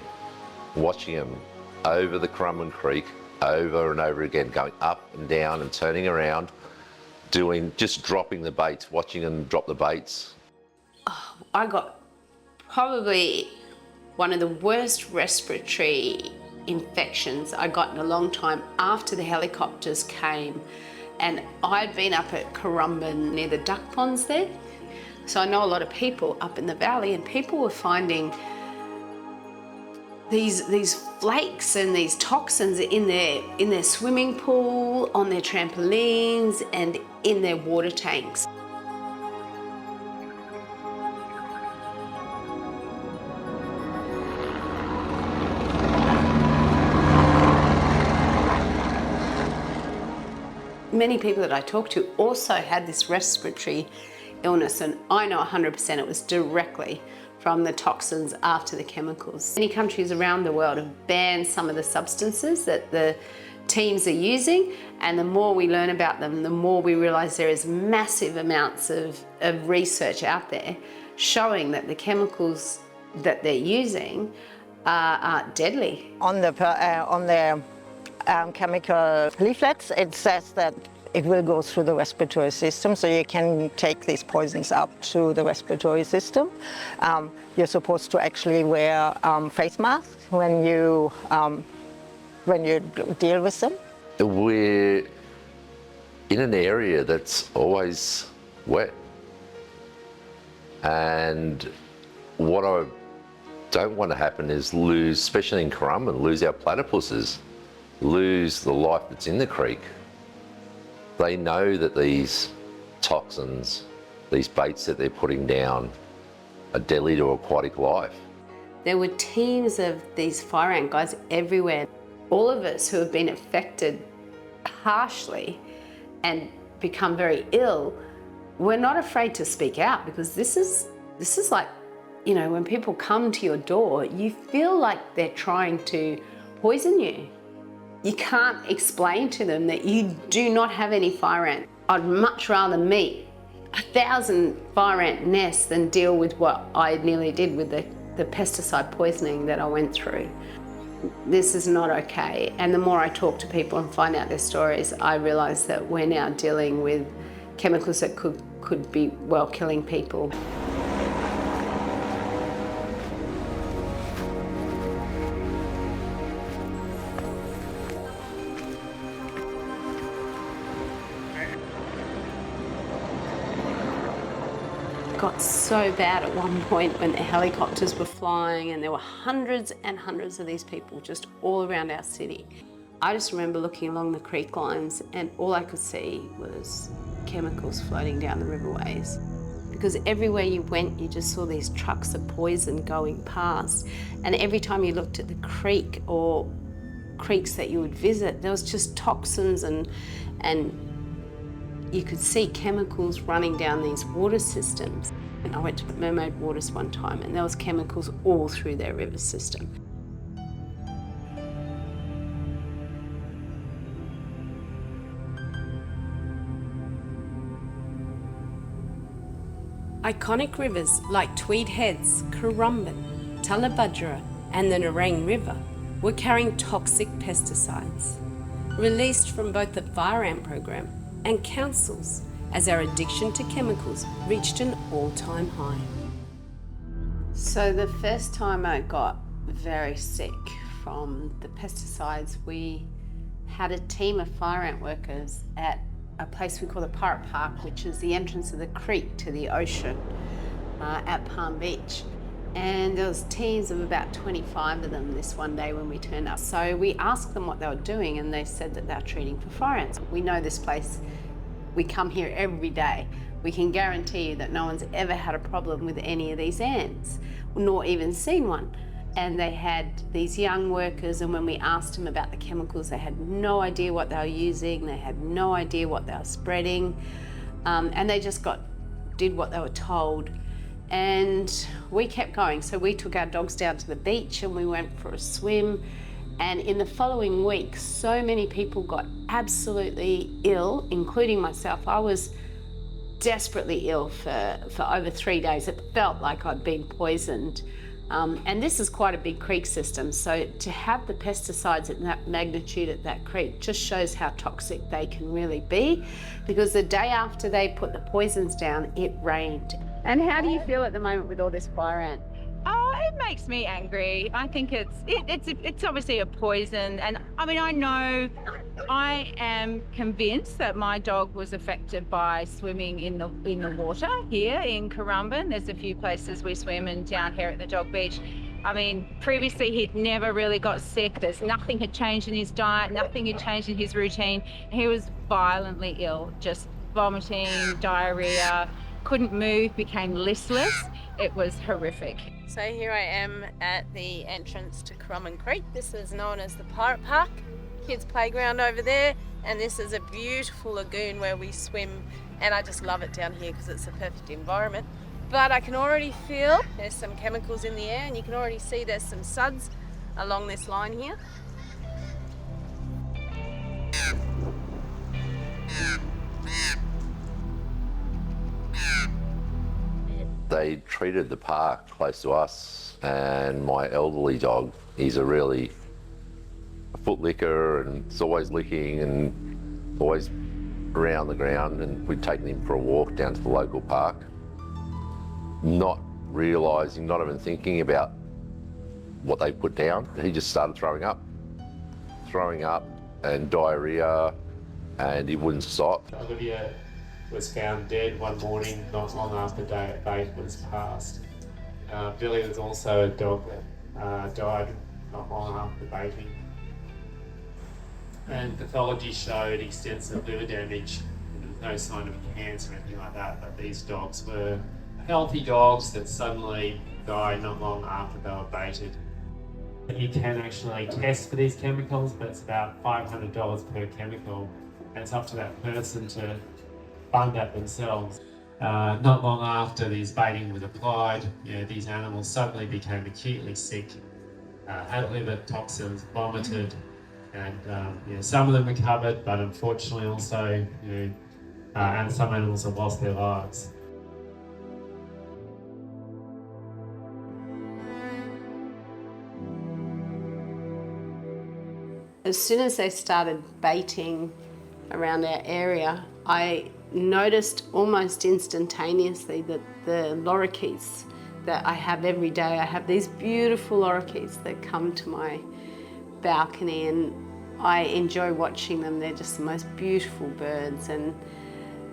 [SPEAKER 17] watching him over the Currumbin Creek over and over again, going up and down and turning around, just dropping the baits, watching them drop the baits.
[SPEAKER 4] Oh, I got probably one of the worst respiratory infections I got in a long time after the helicopters came, and I'd been up at Currumbin near the duck ponds there. So I know a lot of people up in the valley, and people were finding these flakes and these toxins in their swimming pool, on their trampolines, and in their water tanks. Many people that I talked to also had this respiratory illness, and I know 100% it was directly from the toxins after the chemicals. Many countries around the world have banned some of the substances that the
[SPEAKER 1] teams are using, and the more we learn about them, the more we realise there is massive amounts of research out there showing that the chemicals that they're using are deadly.
[SPEAKER 13] On the chemical leaflets, it says that it will go through the respiratory system, so you can take these poisons up to the respiratory system. You're supposed to actually wear face masks when you deal with them.
[SPEAKER 17] We're in an area that's always wet, and what I don't want to happen is lose, especially in Currumbin, lose our platypuses, lose the life that's in the creek. They know that these toxins, these baits that they're putting down, are deadly to aquatic life.
[SPEAKER 1] There were teams of these fire ant guys everywhere. All of us who have been affected harshly and become very ill, we're not afraid to speak out, because this is like, you know, when people come to your door, you feel like they're trying to poison you. You can't explain to them that you do not have any fire ant. I'd much rather meet 1,000 fire ant nests than deal with what I nearly did with the pesticide poisoning that I went through. This is not okay. And the more I talk to people and find out their stories, I realise that we're now dealing with chemicals that could be, well, killing people. Got so bad at one point when the helicopters were flying and there were hundreds and hundreds of these people just all around our city. I just remember looking along the creek lines and all I could see was chemicals floating down the riverways. Because everywhere you went, you just saw these trucks of poison going past. And every time you looked at the creek or creeks that you would visit, there was just toxins and you could see chemicals running down these water systems. And I went to Mermaid Waters one time and there was chemicals all through their river system. Iconic rivers like Tweed Heads, Currumbin, Tullabudgera and the Nerang River were carrying toxic pesticides, released from both the fire ant program and councils, as our addiction to chemicals reached an all-time high. So the first time I got very sick from the pesticides, we had a team of fire ant workers at a place we call the Pirate Park, which is the entrance of the creek to the ocean at Palm Beach. And there was teams of about 25 of them this one day when we turned up. So we asked them what they were doing and they said that they were treating for fire ants. We know this place, we come here every day. We can guarantee you that no one's ever had a problem with any of these ants, nor even seen one. And they had these young workers, and when we asked them about the chemicals, they had no idea what they were using, they had no idea what they were spreading, and they just did what they were told. And we kept going. So we took our dogs down to the beach and we went for a swim. And in the following week, so many people got absolutely ill, including myself. I was desperately ill for over 3 days. It felt like I'd been poisoned. And this is quite a big creek system. So to have the pesticides at that magnitude at that creek just shows how toxic they can really be. Because the day after they put the poisons down, it rained. And how do you feel at the moment with all this fire ant?
[SPEAKER 3] Oh, it makes me angry. I think it's obviously a poison, and I mean, I am convinced that my dog was affected by swimming in the water here in Currumbin. There's a few places we swim, and down here at the dog beach. I mean, previously he'd never really got sick. Nothing had changed in his diet, nothing had changed in his routine. He was violently ill, just vomiting, diarrhea, couldn't move, became listless. It was horrific.
[SPEAKER 7] So here I am at the entrance to Currumbin Creek. This is known as the Pirate Park, kids' playground over there, and this is a beautiful lagoon where we swim, and I just love it down here because it's a perfect environment. But I can already feel there's some chemicals in the air, and you can already see there's some suds along this line here.
[SPEAKER 17] They treated the park close to us, and my elderly dog, he's a really foot licker and is always licking and always around the ground, and we'd taken him for a walk down to the local park, not realising, not even thinking about what they put down. He just started throwing up and diarrhoea, and he wouldn't stop.
[SPEAKER 18] Olivia was found dead one morning not long after day at bait was passed. Billy was also a dog that died not long after baiting. And pathology showed extensive liver damage. There was no sign of cancer or anything like that, but these dogs were healthy dogs that suddenly died not long after they were baited. You can actually test for these chemicals, but it's about $500 per chemical, and it's up to that person to fund that themselves. Not long after this baiting was applied, these animals suddenly became acutely sick, had liver toxins, vomited, and some of them recovered, but unfortunately also, and some animals have lost their lives.
[SPEAKER 4] As soon as they started baiting around our area, I noticed almost instantaneously that the lorikeets that I have every day, I have these beautiful lorikeets that come to my balcony, and I enjoy watching them. They're just the most beautiful birds, and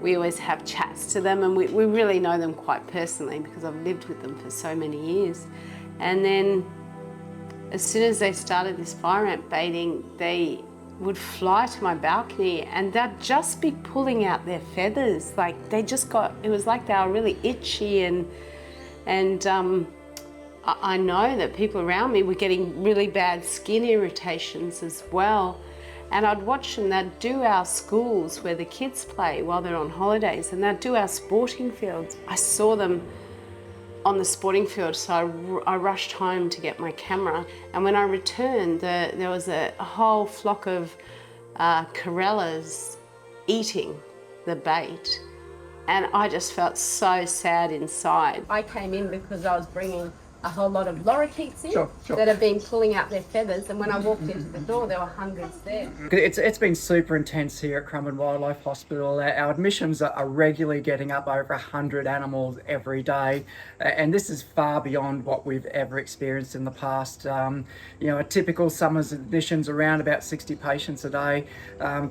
[SPEAKER 4] we always have chats to them, and we really know them quite personally because I've lived with them for so many years. And then as soon as they started this fire ant baiting, they would fly to my balcony and they'd just be pulling out their feathers. Like they just got, it was like they were really itchy, and I know that people around me were getting really bad skin irritations as well. And I'd watch them, they'd do our schools where the kids play while they're on holidays, and they'd do our sporting fields. I saw them on the sporting field, so I rushed home to get my camera. And when I returned, there was a whole flock of corellas eating the bait. And I just felt so sad inside. I came in because I was bringing a whole lot of lorikeets in that have been pulling out their feathers, and when I walked into the door there were hundreds there.
[SPEAKER 19] It's been super intense here at Currumbin Wildlife Hospital. Our admissions are regularly getting up over 100 animals every day, and this is far beyond what we've ever experienced in the past. A typical summer's admissions around about 60 patients a day,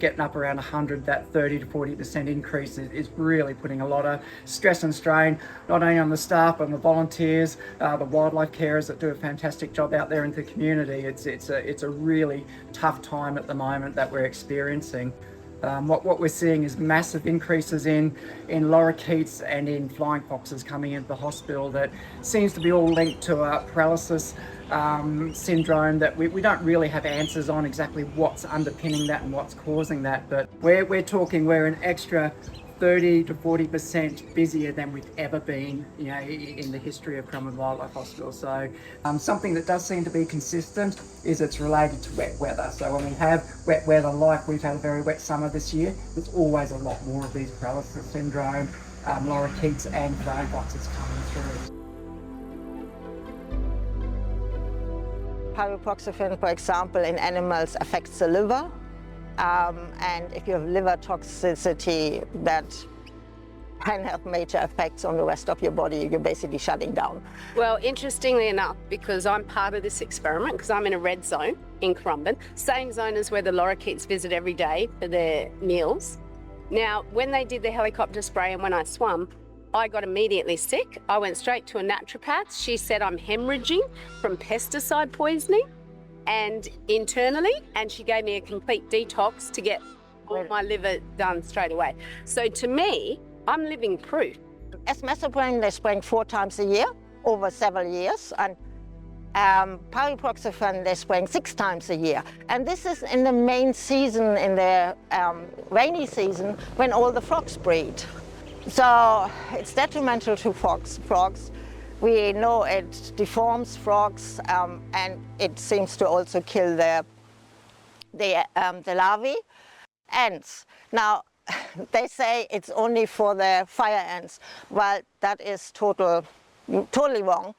[SPEAKER 19] getting up around 100, that 30 to 40% increase is really putting a lot of stress and strain, not only on the staff but on the volunteers, the wildlife carers that do a fantastic job out there in the community. It's a really tough time at the moment that we're experiencing. What we're seeing is massive increases in lorikeets and in flying foxes coming into the hospital that seems to be all linked to paralysis syndrome that we don't really have answers on exactly what's underpinning that and what's causing that, but we're talking we're an extra 30 to 40% busier than we've ever been, in the history of Currumbin Wildlife Hospital. So something that does seem to be consistent is it's related to wet weather. So when we have wet weather, like we've had a very wet summer this year, there's always a lot more of these paralysis syndrome, lorikeets and flying foxes coming through.
[SPEAKER 13] Pyriproxyfen, for example, in animals affects the liver. And if you have liver toxicity, that can have major effects on the rest of your body. You're basically shutting down.
[SPEAKER 4] Well, interestingly enough, because I'm part of this experiment, because I'm in a red zone in Currumbin, same zone as where the lorikeets visit every day for their meals. Now, when they did the helicopter spray and when I swum, I got immediately sick. I went straight to a naturopath. She said I'm hemorrhaging from pesticide poisoning and internally, and she gave me a complete detox to get all my liver done straight away. So to me, I'm living proof.
[SPEAKER 13] Esmetaprine they spraying 4 times a year over several years, and pyriproxyfen they're spraying 6 times a year. And this is in the main season, in the rainy season, when all the frogs breed. So it's detrimental to frogs. We know it deforms frogs, and it seems to also kill the larvae. Ants. Now, they say it's only for the fire ants. Well, that is totally wrong.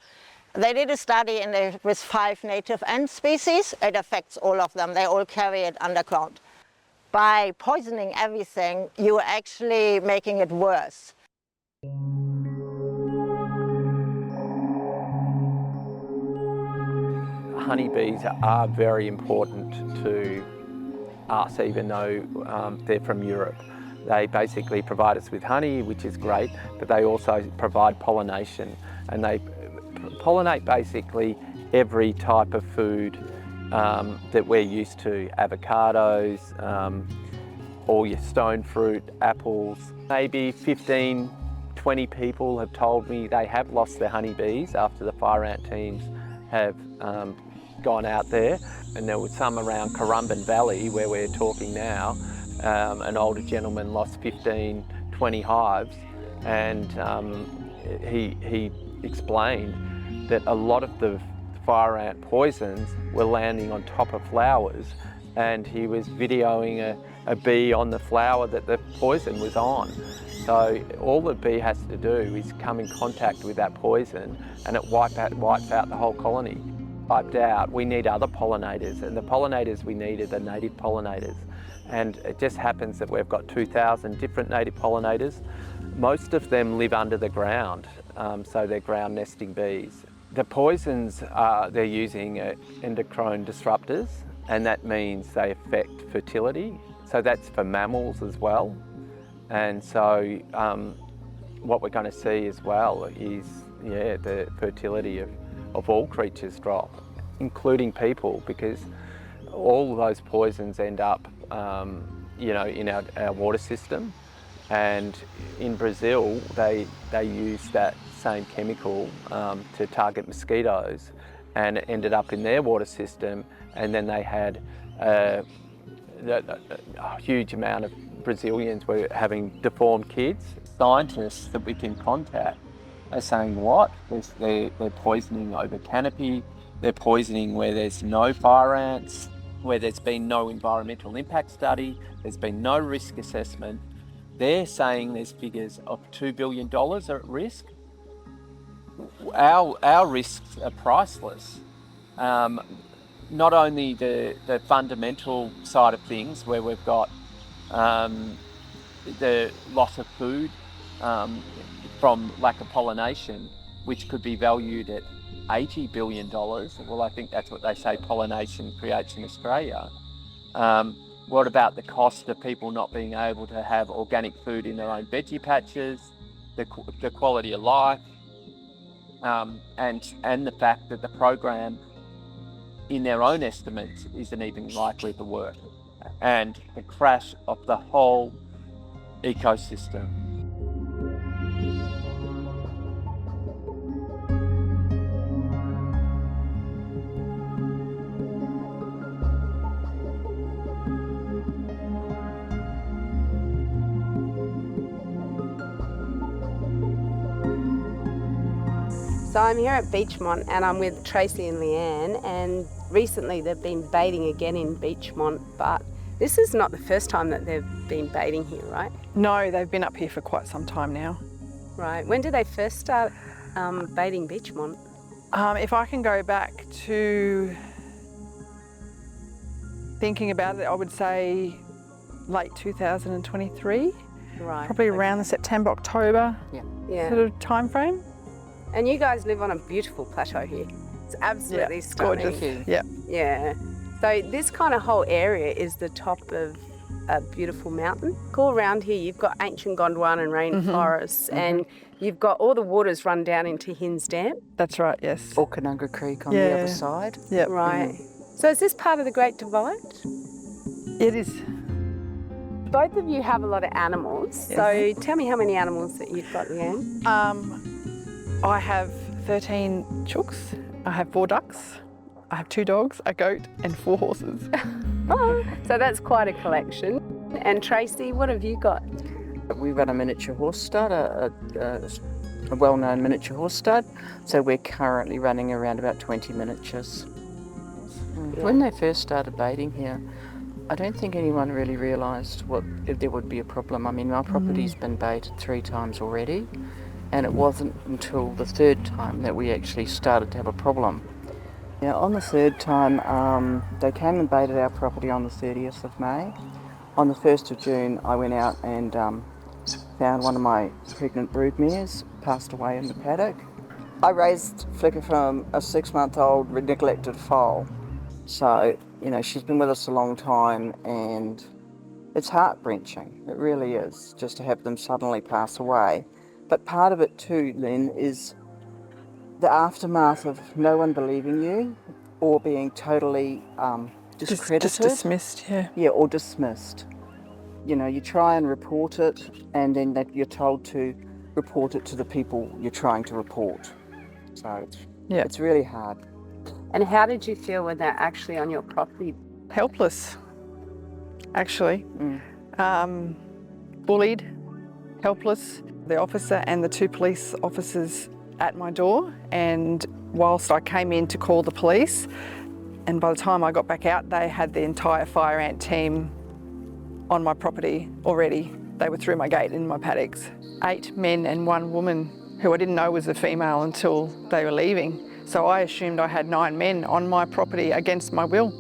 [SPEAKER 13] They did a study with 5 native ant species. It affects all of them. They all carry it underground. By poisoning everything, you're actually making it worse.
[SPEAKER 5] Honeybees are very important to us, even though they're from Europe. They basically provide us with honey, which is great, but they also provide pollination, and they pollinate basically every type of food that we're used to. Avocados, all your stone fruit, apples. Maybe 15, 20 people have told me they have lost their honeybees after the fire ant teams have gone out there. And there was some around Currumbin Valley where we're talking now. An older gentleman lost 15, 20 hives, and he explained that a lot of the fire ant poisons were landing on top of flowers, and he was videoing a bee on the flower that the poison was on. So all the bee has to do is come in contact with that poison, and it wipes out the whole colony. Wiped out, we need other pollinators, and the pollinators we need are the native pollinators. And it just happens that we've got 2,000 different native pollinators. Most of them live under the ground, so they're ground nesting bees. The poisons they're using are endocrine disruptors, and that means they affect fertility. So that's for mammals as well. And so what we're going to see as well is, the fertility of all creatures drop, including people, because all of those poisons end up in our water system. And in Brazil, they use that same chemical to target mosquitoes, and it ended up in their water system, and then they had a huge amount of Brazilians were having deformed kids. Scientists that we can contact are saying, what? They're poisoning over canopy, they're poisoning where there's no fire ants, where there's been no environmental impact study, there's been no risk assessment. They're saying there's figures of $2 billion are at risk. Our risks are priceless. Not only the fundamental side of things, where we've got the loss of food from lack of pollination, which could be valued at $80 billion. Well, I think that's what they say pollination creates in Australia. What about the cost of people not being able to have organic food in their own veggie patches, the quality of life, and the fact that the program, in their own estimates, isn't even likely to work, and the crash of the whole ecosystem.
[SPEAKER 4] So I'm here at Beechmont, and I'm with Tracy and Leanne, and recently they've been baiting again in Beechmont, but this is not the first time that they've been baiting here, right?
[SPEAKER 20] No, they've been up here for quite some time now.
[SPEAKER 4] Right. When did they first start baiting Beechmont?
[SPEAKER 20] If I can go back to thinking about it, I would say late 2023.
[SPEAKER 4] Right.
[SPEAKER 20] Probably around the September, October sort of time frame.
[SPEAKER 4] And you guys live on a beautiful plateau here. It's absolutely stunning.
[SPEAKER 20] Gorgeous. Yeah.
[SPEAKER 4] Yeah. So this kind of whole area is the top of a beautiful mountain. All around here you've got ancient Gondwana rainforests, and you've got all the waters run down into Hinds Dam.
[SPEAKER 20] That's right, yes.
[SPEAKER 21] Orkanunga Creek on the other side.
[SPEAKER 20] Yep.
[SPEAKER 4] Right. So is this part of the Great Divide?
[SPEAKER 20] It is.
[SPEAKER 4] Both of you have a lot of animals.
[SPEAKER 20] Yes.
[SPEAKER 4] So tell me how many animals that you've got, Leanne.
[SPEAKER 20] I have 13 chooks, I have 4 ducks, I have 2 dogs, a goat and 4 horses.
[SPEAKER 4] So that's quite a collection. And Tracy, what have you got?
[SPEAKER 21] We run a miniature horse stud, a well-known miniature horse stud. So we're currently running around about 20 miniatures. When they first started baiting here, I don't think anyone really realised if there would be a problem. I mean, our property's been baited 3 times already, and it wasn't until the 3rd time that we actually started to have a problem. Yeah, on the 3rd time, they came and baited our property on the 30th of May. On the 1st of June, I went out and found one of my pregnant broodmares passed away in the paddock. I raised Flicker from a 6-month-old neglected foal. So, you know, she's been with us a long time, and it's heart-wrenching. It really is, just to have them suddenly pass away. But part of it too, then, is the aftermath of no one believing you or being totally discredited.
[SPEAKER 20] Just dismissed, yeah.
[SPEAKER 21] Yeah, or dismissed. You know, you try and report it, and then you're told to report it to the people you're trying to report. So it's really hard.
[SPEAKER 4] And how did you feel when they're actually on your property?
[SPEAKER 20] Helpless, actually. Bullied, helpless. The officer and the 2 police officers at my door, and whilst I came in to call the police, and by the time I got back out, they had the entire fire ant team on my property already. They were through my gate in my paddocks. 8 men and 1 woman who I didn't know was a female until they were leaving. So I assumed I had 9 men on my property against my will,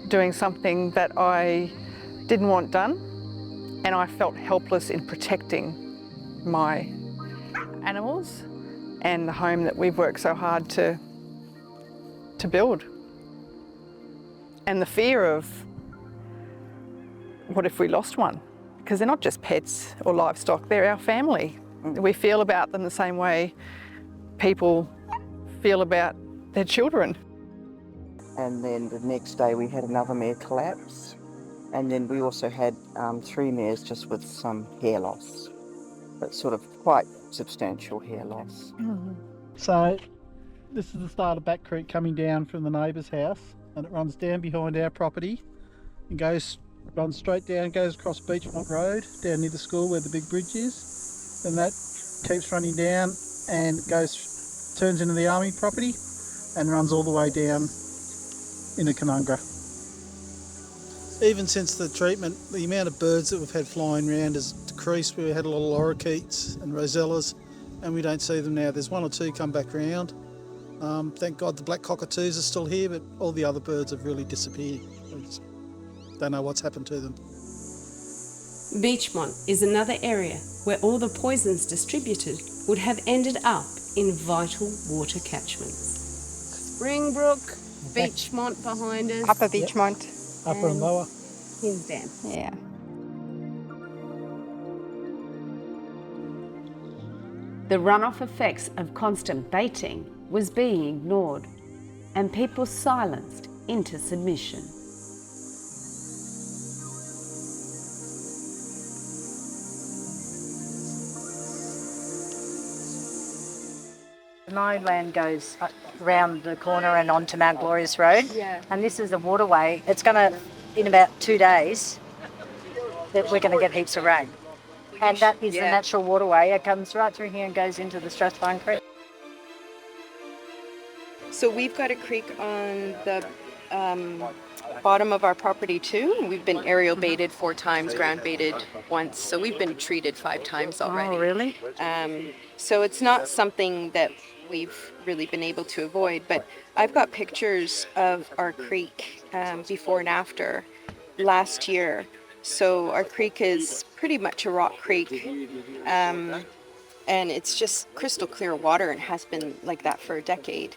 [SPEAKER 20] doing something that I didn't want done, and I felt helpless in protecting my animals and the home that we've worked so hard to build. And the fear of, what if we lost one? Because they're not just pets or livestock, they're our family. We feel about them the same way people feel about their children.
[SPEAKER 21] And then the next day we had another mare collapse, and then we also had 3 mares just with some hair loss, but sort of quite substantial hair loss.
[SPEAKER 2] So this is the start of Back Creek coming down from the neighbour's house, and it runs down behind our property and runs straight down, goes across Beachmont Road down near the school where the big bridge is. Then that keeps running down and turns into the army property and runs all the way down into Canungra. Even since the treatment, the amount of birds that we've had flying around has decreased. We had a lot of lorikeets and rosellas, and we don't see them now. There's 1 or 2 come back round. Thank God the black cockatoos are still here, but all the other birds have really disappeared. We just don't know what's happened to them.
[SPEAKER 1] Beachmont is another area where all the poisons distributed would have ended up in vital water catchments. Springbrook, Beachmont behind us.
[SPEAKER 20] Upper Beachmont.
[SPEAKER 2] Upper and lower.
[SPEAKER 1] Here's Dam.
[SPEAKER 20] Yeah.
[SPEAKER 1] The runoff effects of constant baiting was being ignored, and people silenced into submission.
[SPEAKER 6] My land goes around the corner and onto Mount Glorious Road.
[SPEAKER 1] Yeah.
[SPEAKER 6] And this is a waterway. It's going to, in about 2 days, that we're going to get heaps of rain. And that is the natural waterway. It comes right through here and goes into the Strathbone Creek.
[SPEAKER 22] So we've got a creek on the bottom of our property too. We've been aerial baited 4 times, ground baited once. So we've been treated 5 times already.
[SPEAKER 6] Oh, really?
[SPEAKER 22] So it's not something that we've really been able to avoid. But I've got pictures of our creek before and after last year. So our creek is pretty much a rock creek. And it's just crystal clear water and has been like that for a decade.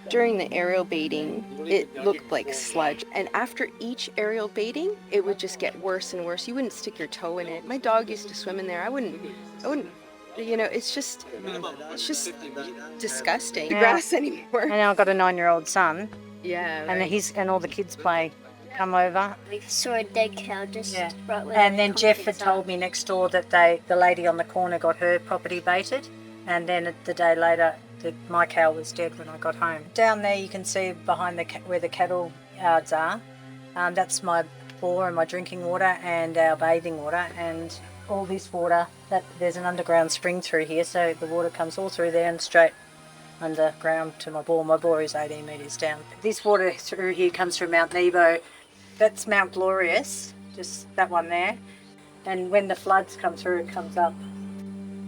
[SPEAKER 22] During the aerial baiting, it looked like sludge. And after each aerial baiting, it would just get worse and worse. You wouldn't stick your toe in it. My dog used to swim in there. I wouldn't, you know, it's just disgusting.
[SPEAKER 6] Yeah.
[SPEAKER 22] Grass anymore.
[SPEAKER 6] And now I've got a 9-year-old son.
[SPEAKER 22] Yeah.
[SPEAKER 6] And and all the kids come over.
[SPEAKER 12] We saw a dead cow just right where
[SPEAKER 6] And then Jeff had told me next door that the lady on the corner got her property baited, and then the day later my cow was dead when I got home. Down there you can see behind where the cattle yards are. That's my bore and my drinking water and our bathing water, and all this water, there's an underground spring through here, so the water comes all through there and straight underground to my bore. My bore is 18 metres down. This water through here comes from Mount Nebo, That's Mount Glorious, just that one there. And when the floods come through, it comes up.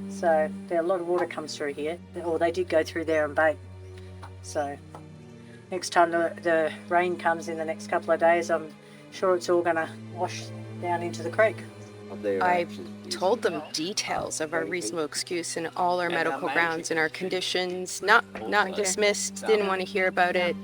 [SPEAKER 6] So a lot of water comes through here, or they did go through there and bait. So next time the rain comes in the next couple of days, I'm sure it's all going to wash down into the creek.
[SPEAKER 22] I told them details of our reasonable excuse and all our medical grounds and our conditions, not dismissed, didn't want to hear about it.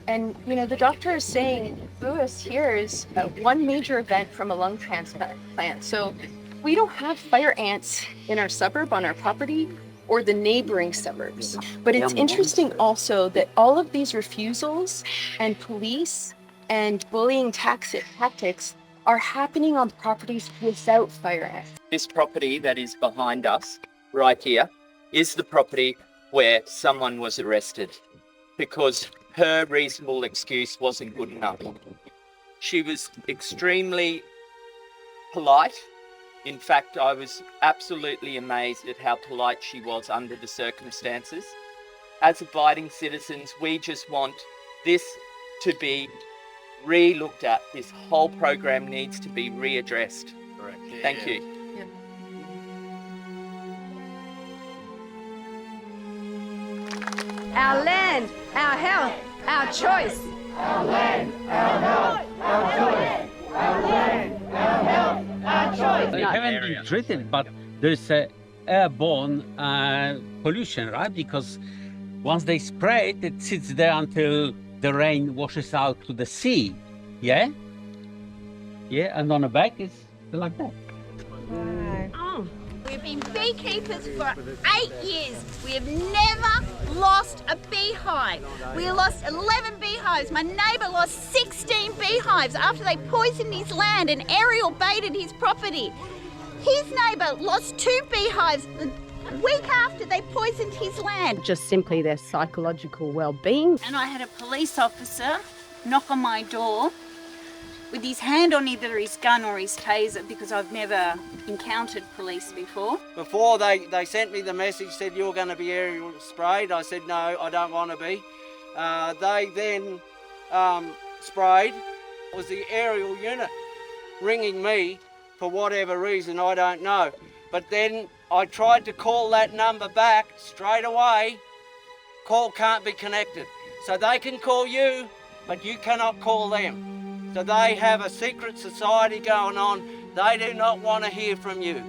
[SPEAKER 22] And, you know, the doctor is saying Lewis here is one major event from a lung transplant. So we don't have fire ants in our suburb on our property or the neighboring suburbs. But it's interesting also that all of these refusals and police and bullying tactics are happening on properties without fire ants.
[SPEAKER 9] This property that is behind us, right here, is the property where someone was arrested because her reasonable excuse wasn't good enough. She was extremely polite. In fact, I was absolutely amazed at how polite she was under the circumstances. As abiding citizens, we just want this to be re-looked at. This whole program needs to be readdressed. Correct. Thank you.
[SPEAKER 22] Yeah.
[SPEAKER 10] Our land, our health, our choice. Our land, our health, our choice. Our land, our health, our choice.
[SPEAKER 23] They haven't been treated, but there's airborne pollution, right? Because once they spray it, it sits there until the rain washes out to the sea. Yeah? Yeah, and on the back it's like that.
[SPEAKER 24] Oh, we've been beekeepers for 8 years. We have never lost a beehive. We lost 11 beehives. My neighbour lost 16 beehives after they poisoned his land and aerial baited his property. His neighbour lost 2 beehives the week after they poisoned his land.
[SPEAKER 1] Just simply their psychological well-being.
[SPEAKER 24] And I had a police officer knock on my door with his hand on either his gun or his taser, because I've never encountered police before.
[SPEAKER 25] Before they sent me the message, said you're going to be aerial sprayed. I said no, I don't want to be. They then sprayed. It was the aerial unit ringing me for whatever reason, I don't know. But then I tried to call that number back straight away. Call can't be connected. So they can call you, but you cannot call them. So they have a secret society going on. They do not want to hear from you.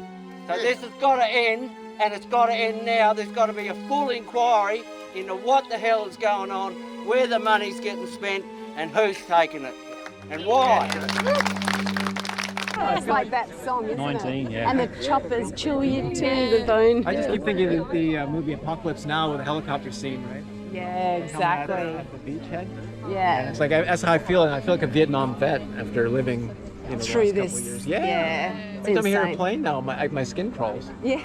[SPEAKER 25] So this has got to end, and it's got to end now. There's got to be a full inquiry into what the hell is going on, where the money's getting spent, and who's taking it, and why.
[SPEAKER 10] It's like that song, isn't
[SPEAKER 26] 19,
[SPEAKER 10] it?
[SPEAKER 26] yeah.
[SPEAKER 10] And the choppers chill you to the bone.
[SPEAKER 26] I just keep thinking of the movie Apocalypse Now with the helicopter scene, right?
[SPEAKER 10] Yeah, exactly.
[SPEAKER 26] At the beachhead.
[SPEAKER 10] Yeah.
[SPEAKER 26] And it's like that's how I feel, and I feel like a Vietnam vet after living the
[SPEAKER 10] through
[SPEAKER 26] last
[SPEAKER 10] this.
[SPEAKER 26] couple of years.
[SPEAKER 10] Yeah.
[SPEAKER 26] Every time I hear a plane now, my skin crawls.
[SPEAKER 10] Yeah.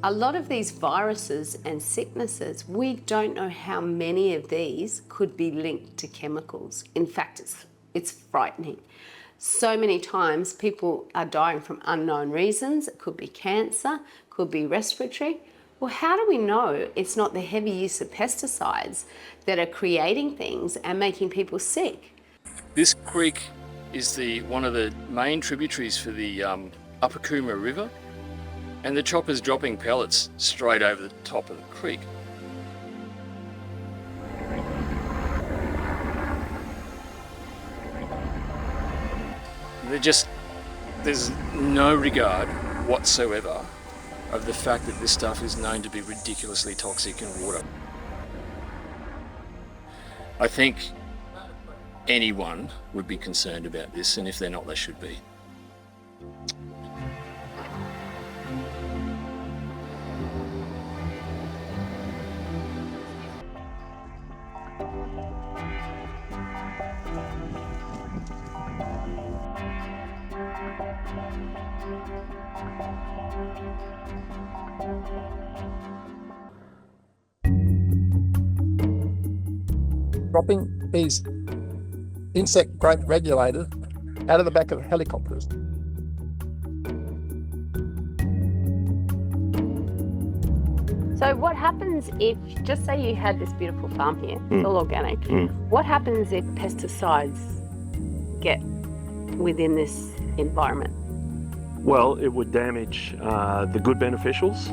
[SPEAKER 4] A lot of these viruses and sicknesses, we don't know how many of these could be linked to chemicals. In fact, it's frightening. So many times people are dying from unknown reasons. It could be cancer, could be respiratory. Well, how do we know it's not the heavy use of pesticides that are creating things and making people sick?
[SPEAKER 27] This creek is one of the main tributaries for the Upper Coomera River. And the chopper's dropping pellets straight over the top of the creek. There's no regard whatsoever of the fact that this stuff is known to be ridiculously toxic in water. I think anyone would be concerned about this, and if they're not, they should be.
[SPEAKER 26] Dropping these insect growth regulators out of the back of helicopters.
[SPEAKER 4] So what happens if, just say you had this beautiful farm here, it's all organic, what happens if pesticides get within this environment?
[SPEAKER 3] Well, it would damage the good beneficials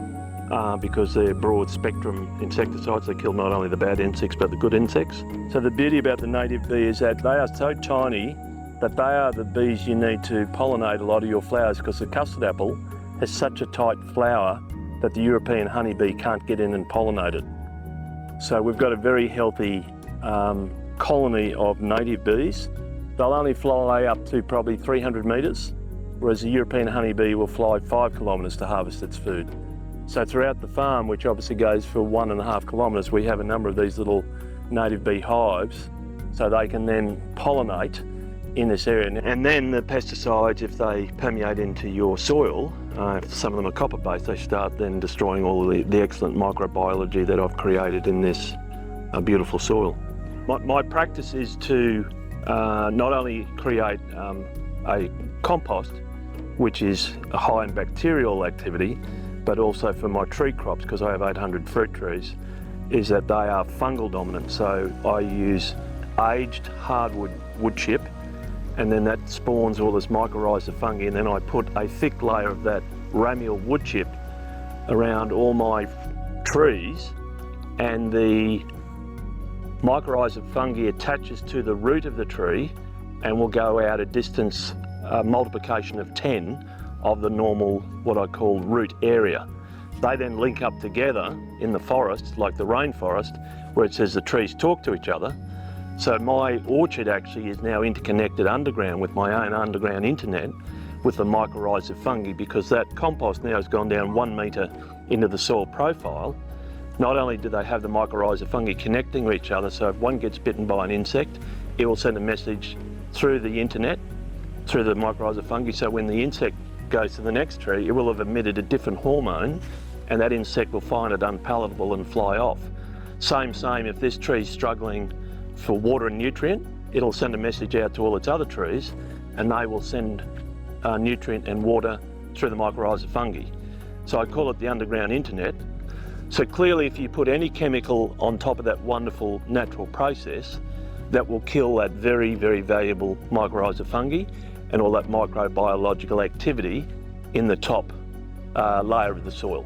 [SPEAKER 3] because they're broad spectrum insecticides. They kill not only the bad insects but the good insects. So the beauty about the native bee is that they are so tiny that they are the bees you need to pollinate a lot of your flowers, because the custard apple has such a tight flower that the European honeybee can't get in and pollinate it. So we've got a very healthy colony of native bees. They'll only fly up to probably 300 metres, whereas the European honeybee will fly 5 kilometres to harvest its food. So throughout the farm, which obviously goes for 1.5 kilometres, we have a number of these little native bee hives, so they can then pollinate in this area. And then the pesticides, if they permeate into your soil, if some of them are copper-based, they start then destroying all the excellent microbiology that I've created in this beautiful soil. My practice is to not only create a compost, which is a high in bacterial activity, but also for my tree crops, because I have 800 fruit trees, is that they are fungal dominant. So I use aged hardwood wood chip, and then that spawns all this mycorrhiza fungi, and then I put a thick layer of that ramial wood chip around all my trees, and the mycorrhiza fungi attaches to the root of the tree and will go out a distance, multiplication of 10 of the normal, what I call root area. They then link up together in the forest, like the rainforest, where it says the trees talk to each other. So my orchard actually is now interconnected underground with my own underground internet with the mycorrhiza fungi, because that compost now has gone down 1 metre into the soil profile. Not only do they have the mycorrhiza fungi connecting with each other, so if one gets bitten by an insect, it will send a message through the internet, through the mycorrhiza fungi, so when the insect goes to the next tree, it will have emitted a different hormone, and that insect will find it unpalatable and fly off. Same, if this tree's struggling for water and nutrient, it'll send a message out to all its other trees, and they will send nutrient and water through the mycorrhiza fungi. So I call it the underground internet. So clearly, if you put any chemical on top of that wonderful natural process, that will kill that very, very valuable mycorrhiza fungi and all that microbiological activity in the top layer of the soil.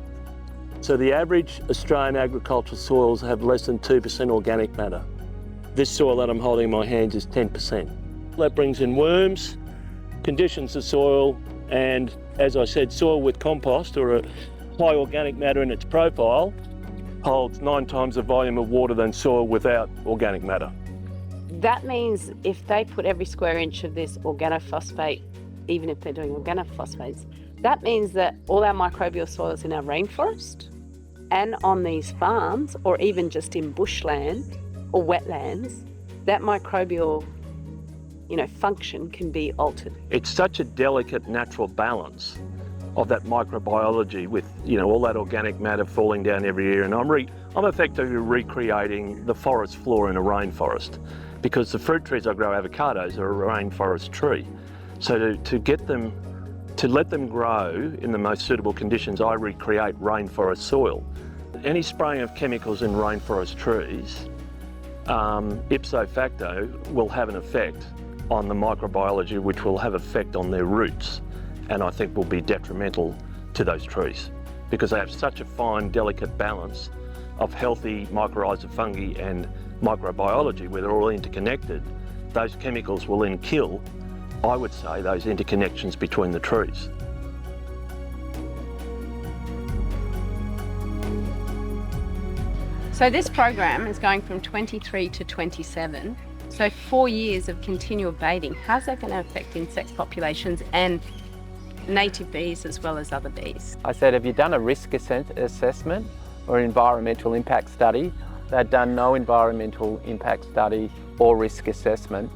[SPEAKER 3] So the average Australian agricultural soils have less than 2% organic matter. This soil that I'm holding in my hands is 10%. That brings in worms, conditions the soil, and as I said, soil with compost or a high organic matter in its profile holds 9 times the volume of water than soil without organic matter.
[SPEAKER 4] That means if they put every square inch of this organophosphate, even if they're doing organophosphates, that means that all our microbial soils in our rainforest and on these farms, or even just in bushland or wetlands, that microbial function can be altered.
[SPEAKER 3] It's such a delicate natural balance of that microbiology with all that organic matter falling down every year, and I'm effectively recreating the forest floor in a rainforest, because the fruit trees I grow, avocados, are a rainforest tree. So to let them grow in the most suitable conditions, I recreate rainforest soil. Any spraying of chemicals in rainforest trees, ipso facto, will have an effect on the microbiology, which will have effect on their roots, and I think will be detrimental to those trees, because they have such a fine, delicate balance of healthy mycorrhiza fungi and microbiology where they're all interconnected. Those chemicals will then kill, I would say, those interconnections between the trees.
[SPEAKER 4] So this program is going from 23 to 27. So 4 years of continual baiting. How's that going to affect insect populations and native bees as well as other bees?
[SPEAKER 5] I said, have you done a risk assessment or environmental impact study? They'd done no environmental impact study or risk assessment.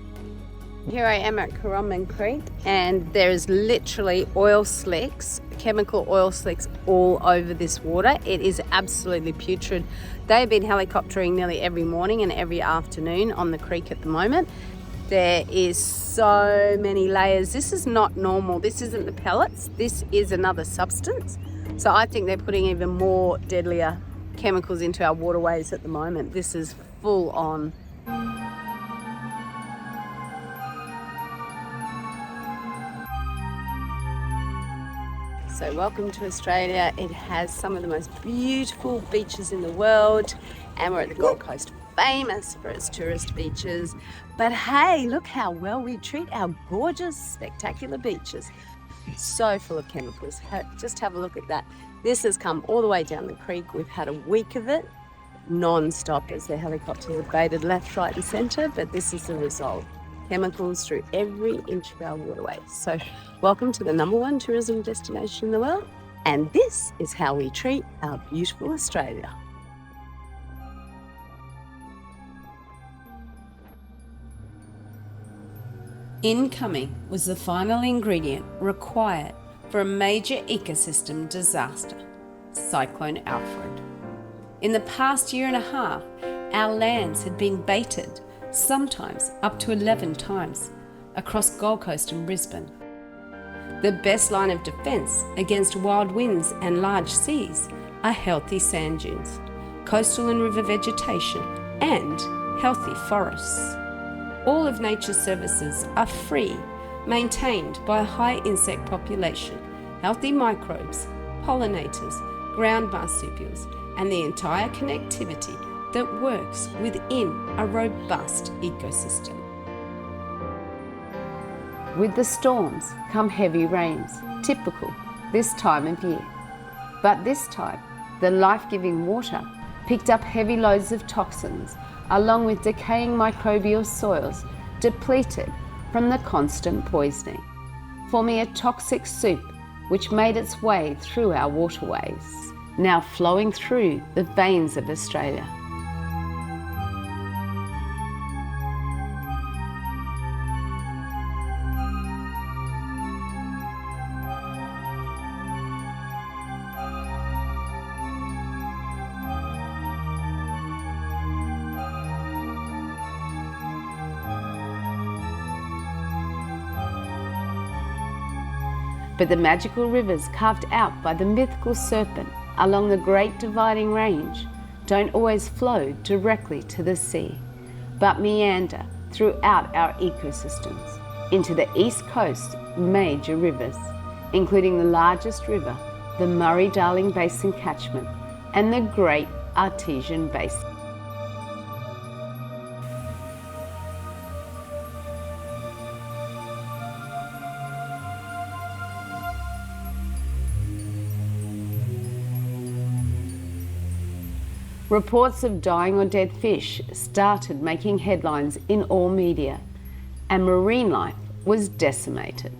[SPEAKER 4] Here I am at Currumbin Creek, and there's literally oil slicks, chemical oil slicks all over this water. It is absolutely putrid. They've been helicoptering nearly every morning and every afternoon on the creek at the moment. There is so many layers. This is not normal. This isn't the pellets. This is another substance. So I think they're putting even more deadlier chemicals into our waterways at the moment. This is full on. So welcome to Australia. It has some of the most beautiful beaches in the world, and we're at the Gold Coast, famous for its tourist beaches. But hey, look how well we treat our gorgeous, spectacular beaches. So full of chemicals. Just have a look at that. This has come all the way down the creek. We've had a week of it, non-stop, as the helicopters have baited left, right and centre, but this is the result. Chemicals through every inch of our waterways. So welcome to the #1 tourism destination in the world, and this is how we treat our beautiful Australia. Incoming was the final ingredient required for a major ecosystem disaster, Cyclone Alfred. In the past year and a half, our lands had been baited, sometimes up to 11 times, across Gold Coast and Brisbane. The best line of defence against wild winds and large seas are healthy sand dunes, coastal and river vegetation, and healthy forests. All of nature's services are free, maintained by a high insect population, healthy microbes, pollinators, ground marsupials, and the entire connectivity that works within a robust ecosystem. With the storms come heavy rains, typical this time of year. But this time, the life-giving water picked up heavy loads of toxins, along with decaying microbial soils depleted from the constant poisoning, forming a toxic soup which made its way through our waterways, now flowing through the veins of Australia. But the magical rivers carved out by the mythical serpent along the Great Dividing Range don't always flow directly to the sea, but meander throughout our ecosystems into the East Coast major rivers, including the largest river, the Murray-Darling Basin catchment, and the Great Artesian Basin. Reports of dying or dead fish started making headlines in all media, and marine life was decimated.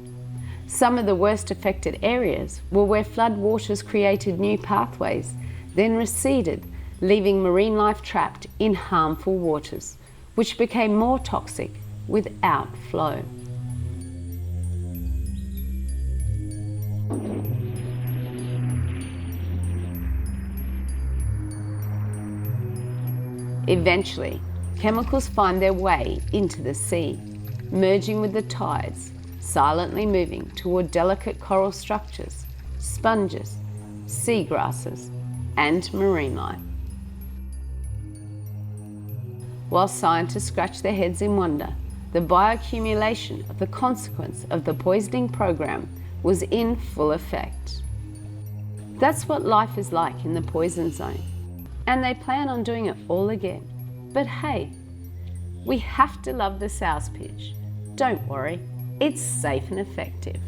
[SPEAKER 4] Some of the worst affected areas were where flood waters created new pathways, then receded, leaving marine life trapped in harmful waters, which became more toxic without flow. Eventually, chemicals find their way into the sea, merging with the tides, silently moving toward delicate coral structures, sponges, seagrasses, and marine life. While scientists scratch their heads in wonder, the bioaccumulation of the consequence of the poisoning program was in full effect. That's what life is like in the poison zone. And they plan on doing it all again. But hey, we have to love the sows pitch. Don't worry, it's safe and effective.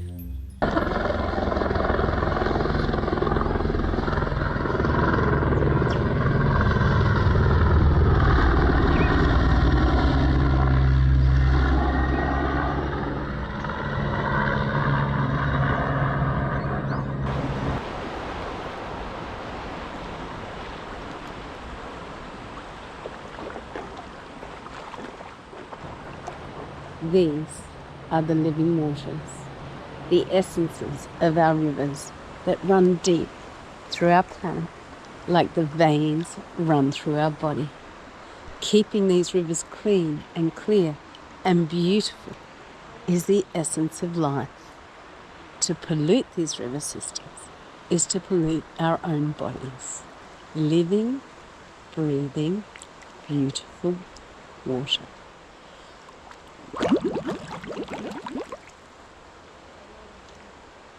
[SPEAKER 4] These are the living waters, the essences of our rivers that run deep through our planet like the veins run through our body. Keeping these rivers clean and clear and beautiful is the essence of life. To pollute these river systems is to pollute our own bodies. Living, breathing, beautiful water.